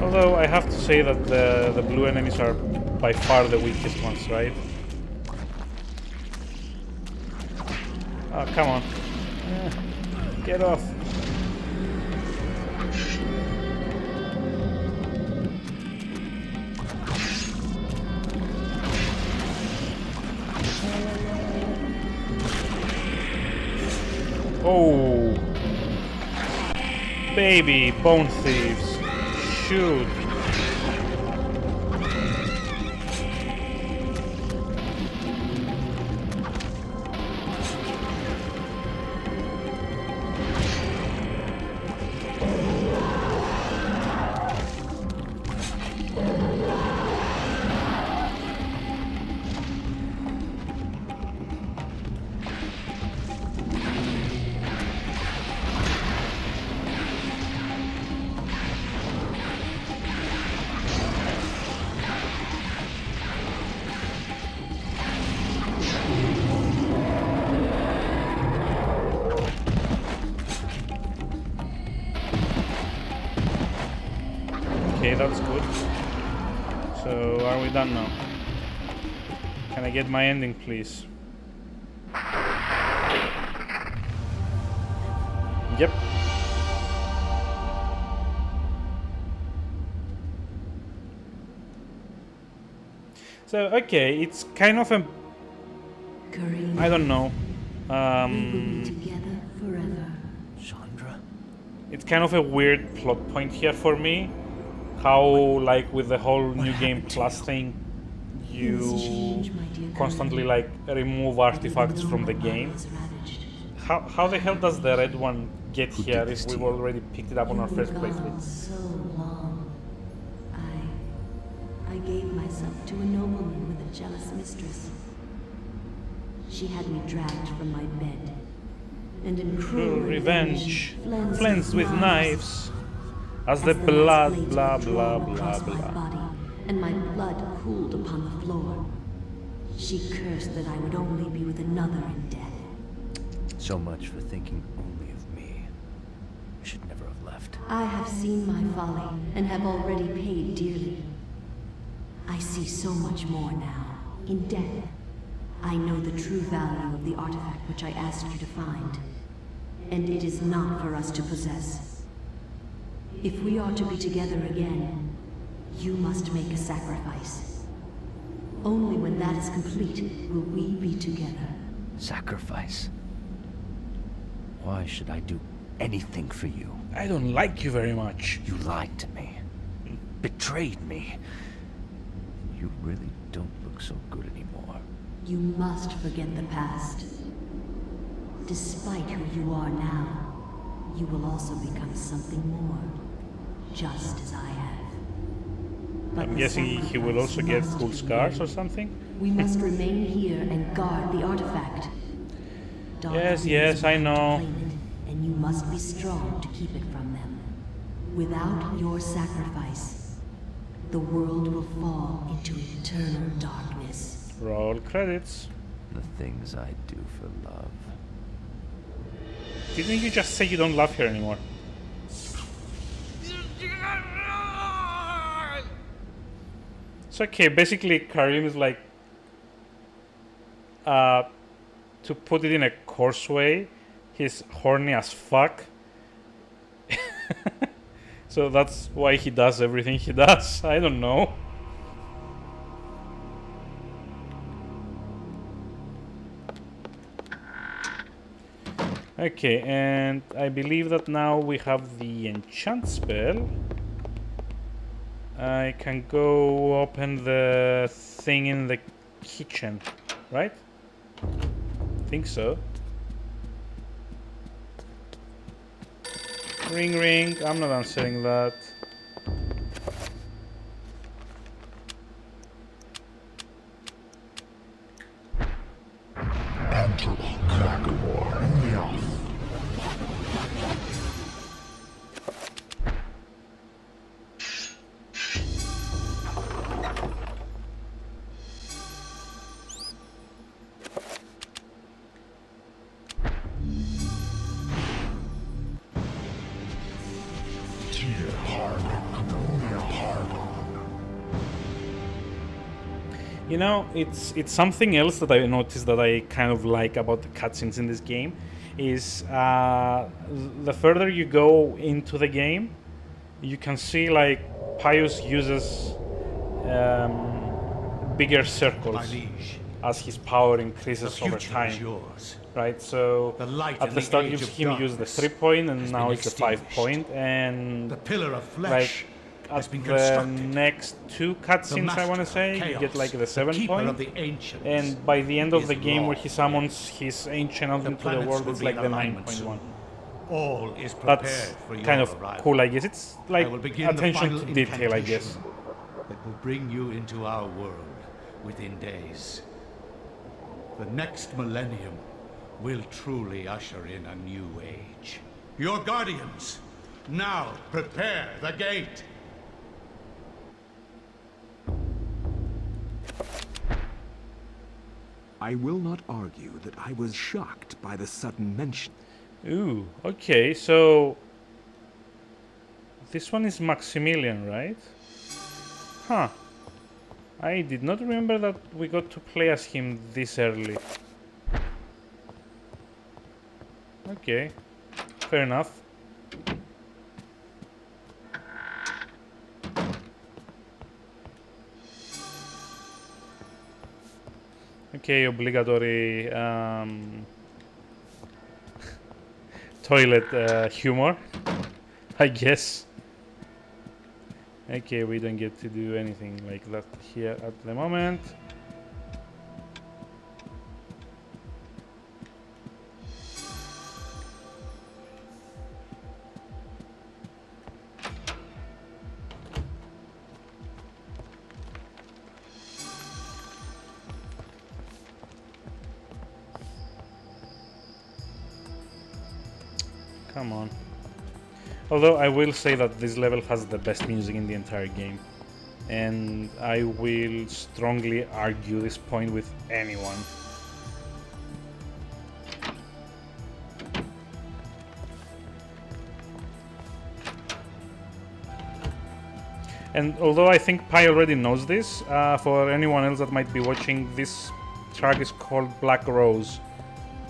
Although I have to say that the blue enemies are by far the weakest ones, right? Oh, come on. Get off. Oh, baby, bone thieves. Shoot. Okay, that's good. So, are we done now? Can I get my ending, please? Yep. So, okay, it's kind of a... I don't know. Together forever. Chandra? It's kind of a weird plot point here for me. How, like, with the whole New Game Plus thing, you constantly, like, remove artifacts from the game. How the hell does the red one get here if we've already picked it up on our first playthrough? So long. I gave myself to a nobleman with a jealous mistress. She had me dragged from my bed, and in cruel revenge, flensed with knives, as the blood, blah blah blah blah. Body, and my blood cooled upon the floor. She cursed that I would only be with another in death. So much for thinking only of me. I should never have left. I have seen my folly, and have already paid dearly. I see so much more now. In death, I know the true value of the artifact which I asked you to find. And it is not for us to possess. If we are to be together again, you must make a sacrifice. Only when that is complete will we be together. Sacrifice? Why should I do anything for you? I don't like you very much. You lied to me. Betrayed me. You really don't look so good anymore. You must forget the past. Despite who you are now, you will also become something more, just as I have. But I'm guessing he will also get cool scars or something? We must remain here and guard the artifact. Yes, I know. And you must be strong to keep it from them. Without your sacrifice, the world will fall into eternal darkness. Roll credits. The things I do for love. Didn't you just say you don't love her anymore? It's okay, basically Karim is like, to put it in a coarse way, he's horny as fuck. So that's why he does everything he does. I don't know. Okay, and I believe that now we have the enchant spell. I can go open the thing in the kitchen, right? I think so. Ring ring, I'm not answering that. You know, it's something else that I noticed that I kind of like about the cutscenes in this game is the further you go into the game, you can see like Pius uses bigger circles as his power The increases over future is time, yours. right? So The light at and the the start age you of see him use the darkness 3-point, and has now been it's the 5-point, extinguished. and The pillar of like flesh at has been the constructed. next 2 The cutscenes, I master want to of say, you get chaos, like the the keeper 7-point, of the ancients, and by the end of is the game where raw. he summons his ancient out The into the planets world, will it's be like in the alignment 9.1. soon. All is prepared That's for your kind of arrival. cool, I guess. It's like I will begin the attention final to detail, I incantation guess. that will bring you into our world within days. The next millennium will truly usher in a new age. Your guardians, now prepare the gate. I will not argue that I was shocked by the sudden mention. Ooh, okay, so this one is Maximilian, right? Huh. I did not remember that we got to play as him this early. Okay, fair enough. Okay, obligatory toilet humor, I guess. Okay, we don't get to do anything like that here at the moment. Come on. Although I will say that this level has the best music in the entire game, and I will strongly argue this point with anyone. And although I think Pi already knows this, for anyone else that might be watching, this track is called Black Rose.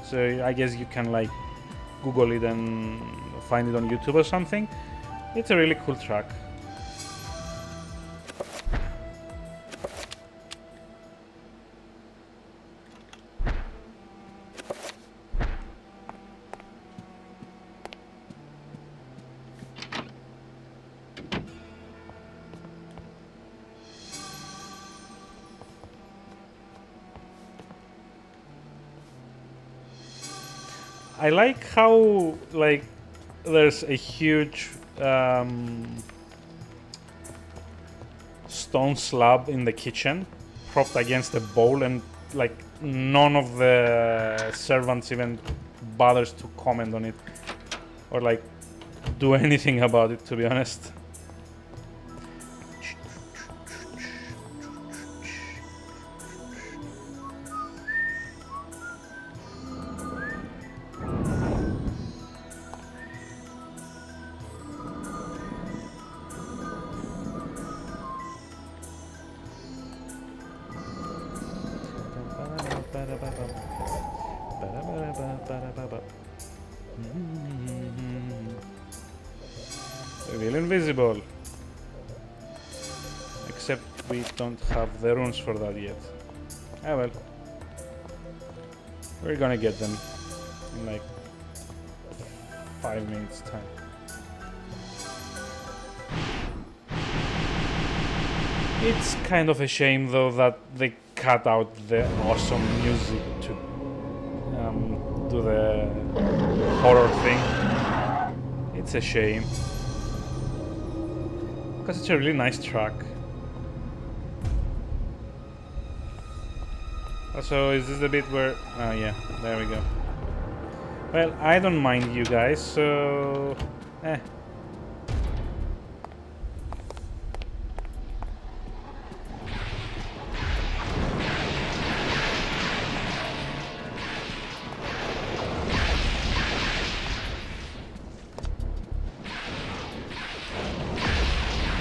So I guess you can like Google it and find it on YouTube or something. It's a really cool track. I like how like there's a huge stone slab in the kitchen propped against a bowl, and like none of the servants even bothers to comment on it or like do anything about it, to be honest. Reveal invisible. Except we don't have the runes for that yet. Ah well. We're gonna get them in like 5 minutes time. It's kind of a shame though that they cut out the awesome music to do the horror thing. It's a shame. Because it's a really nice track. Also, is this the bit where... Oh yeah, there we go. Well, I don't mind you guys, so...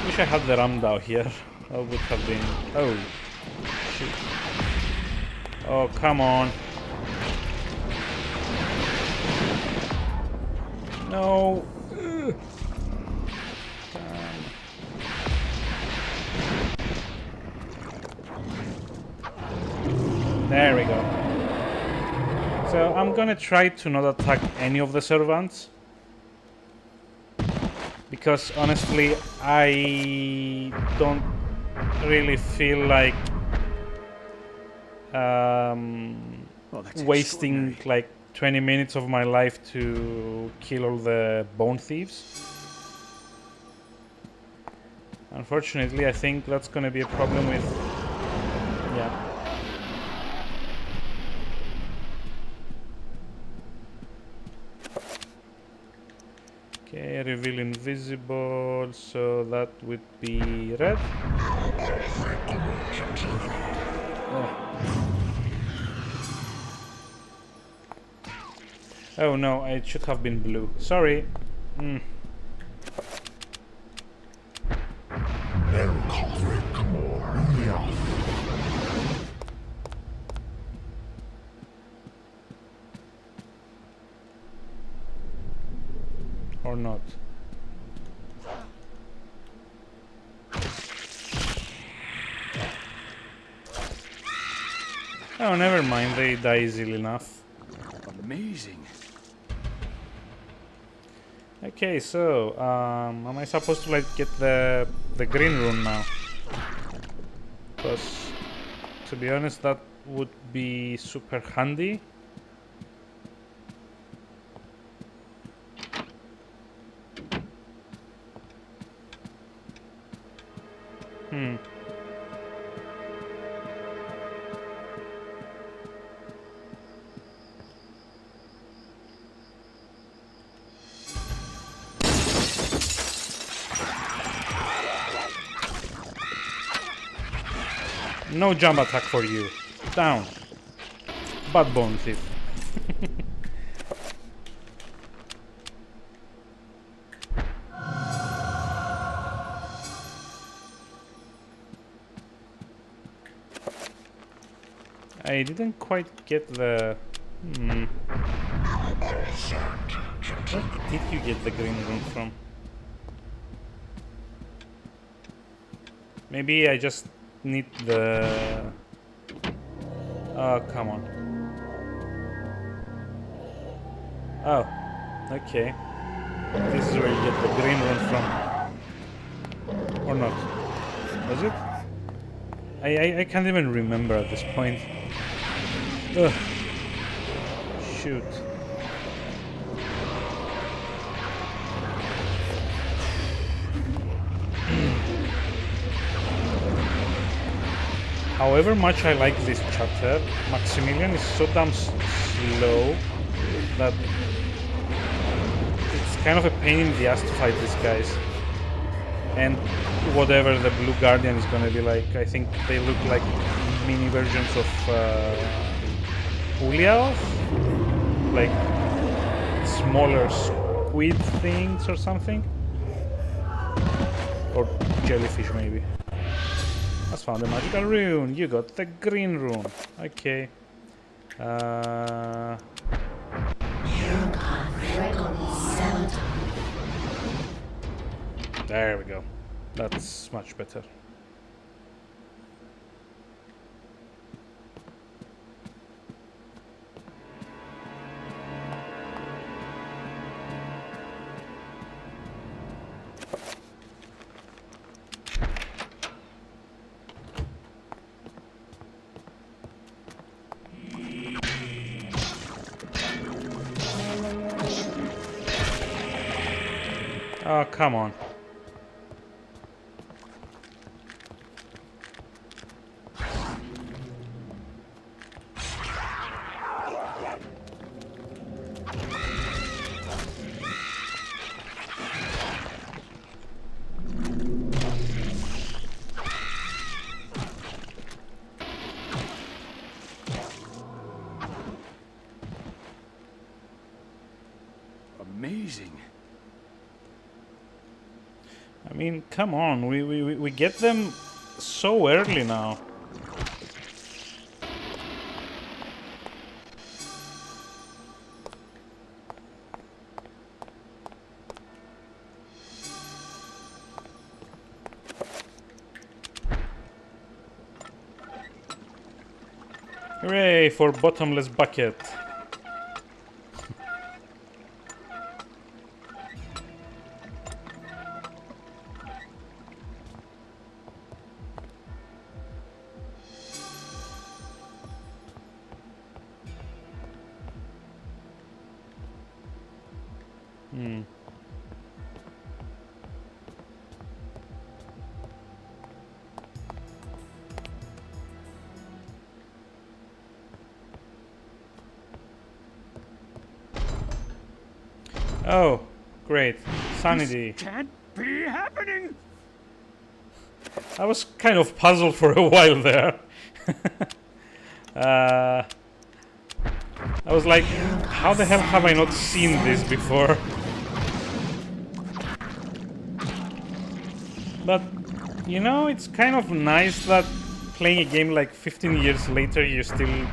Wish I had the Ramdao here. That would have been... Oh. Shoot. Oh, come on. No. Ugh. There I'm gonna try to not attack any of the servants. Because honestly, I don't really feel like wasting like 20 minutes of my life to kill all the bone thieves. Unfortunately, I think that's gonna be a problem with... yeah. Okay, reveal invisible, so that would be red. Oh no, it should have been blue. Sorry. Or not. Oh, never mind. They die easily enough. Amazing. Okay, so am I supposed to like get the green rune now? Because to be honest, that would be super handy. No jump attack for you. Down. Bad bone thief. I didn't quite get the... Where did you get the green rune from? Maybe I just need the... oh, come on. Oh, okay. This is where you get the green rune from. Or not. Was it? I can't even remember at this point. Ugh. Shoot. However much I like this chapter, Maximilian is so damn slow that it's kind of a pain in the ass to fight these guys. And whatever the Blue Guardian is gonna be like, I think they look like mini versions of Ulyaoth? Like smaller squid things or something? Or jellyfish maybe. Has found a magical rune. You got the green rune. Okay. There we go. That's much better. Oh, come on. Amazing. I mean, come on, we get them so early now. Hooray for bottomless bucket. Hmm. Oh, great. Sanity. This can't be happening! I was kind of puzzled for a while there. I was like, how the hell have I not seen this before? But, you know, it's kind of nice that playing a game like 15 years later, you still,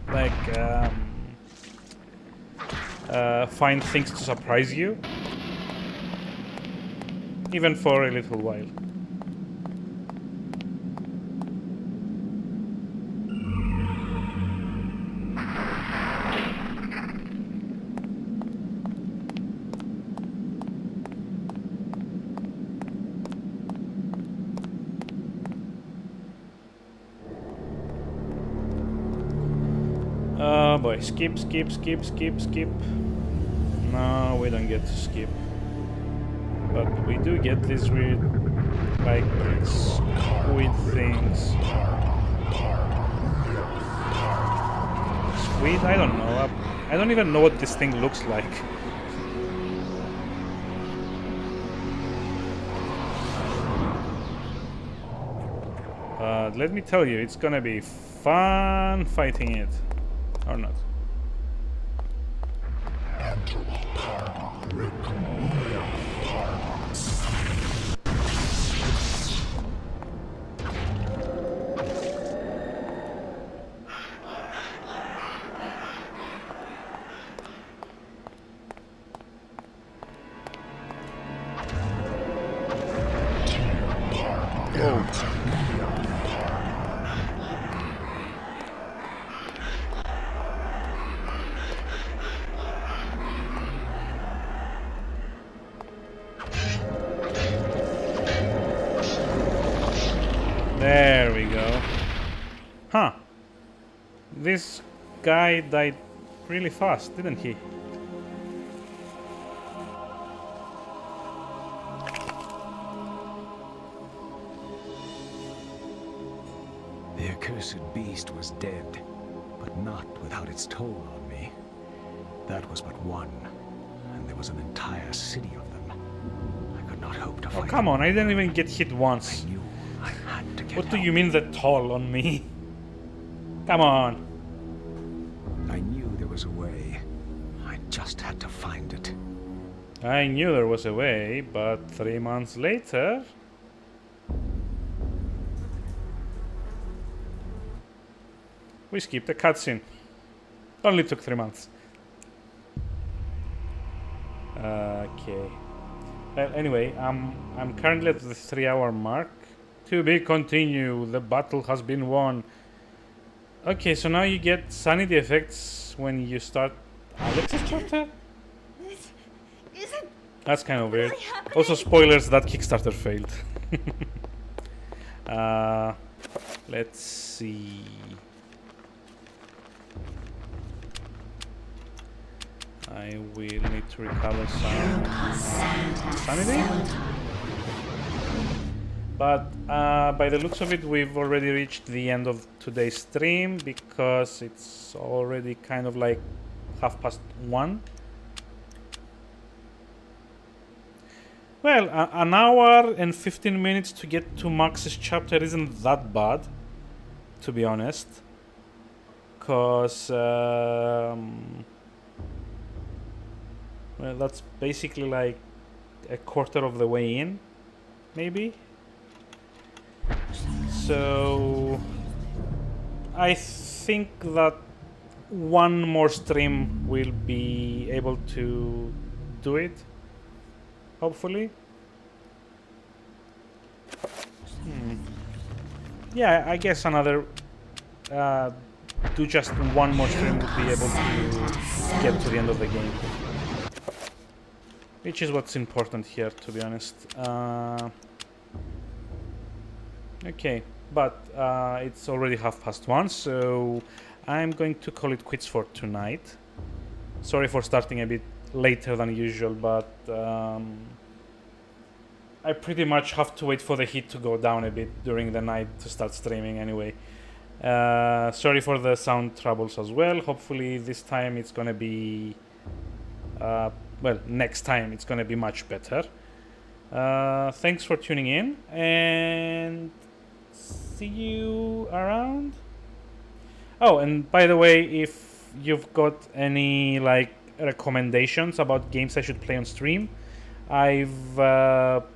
like, find things to surprise you. Even for a little while. Oh boy, skip. No, we don't get to skip. But we do get these weird, like, squid things. Squid? I don't know. I don't even know what this thing looks like. Let me tell you, it's gonna be fun fighting it. Or not. There we go. Huh. This guy died really fast, didn't he? The accursed beast was dead, but not without its toll on me. That was but one, and there was an entire city of them. I could not hope to Oh, fight come them. on, I didn't even get hit once. I knew I had to get What do help. you mean the toll on me? Come on. I knew there was a way. I just had to find it. I knew there was a way, but 3 months later... we skipped a cutscene. Only took 3 months. Okay. Well, anyway, I'm currently at the 3-hour mark. To be continued. The battle has been won. Okay, so now you get sanity effects when you start Alex's chapter? This isn't That's kind of weird. really happening. Also, spoilers, that Kickstarter failed. Let's see. I will need to recover some sanity. But by the looks of it, we've already reached the end of today's stream because it's already kind of like 1:30. Well, an hour and 15 minutes to get to Max's chapter isn't that bad, to be honest. Because, well, that's basically like a quarter of the way in, maybe. So, I think that one more stream will be able to do it. Hopefully. Yeah, I guess another do just one more stream would be able to get to the end of the game, which is what's important here, to be honest. Okay, but it's already 1:30, so I'm going to call it quits for tonight. Sorry for starting a bit later than usual, but I pretty much have to wait for the heat to go down a bit during the night to start streaming anyway. Sorry for the sound troubles as well. Hopefully this time it's gonna be well, next time it's gonna be much better. Thanks for tuning in, and see you around. Oh, and by the way, if you've got any like recommendations about games I should play on stream, I've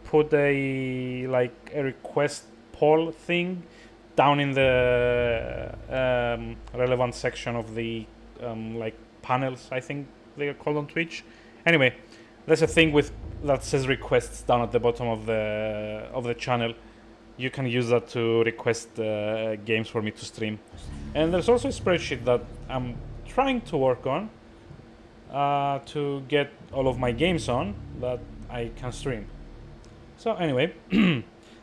put a request poll thing down in the relevant section of the like panels, I think they are called on Twitch. Anyway, there's a thing with that says requests down at the bottom of the channel. You can use that to request games for me to stream. And there's also a spreadsheet that I'm trying to work on to get all of my games on that I can stream. So anyway,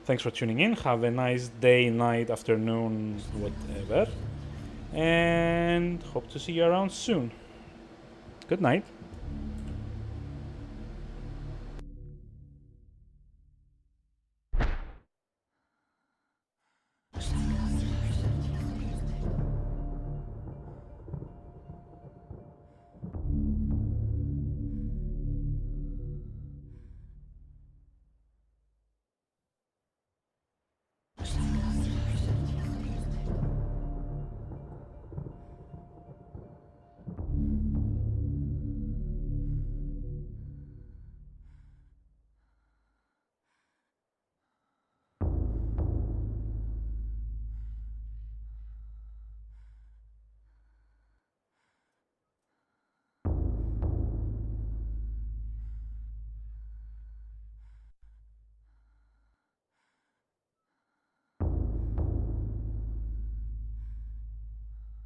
thanks for tuning in. Have a nice day, night, afternoon, whatever. And hope to see you around soon. Good night.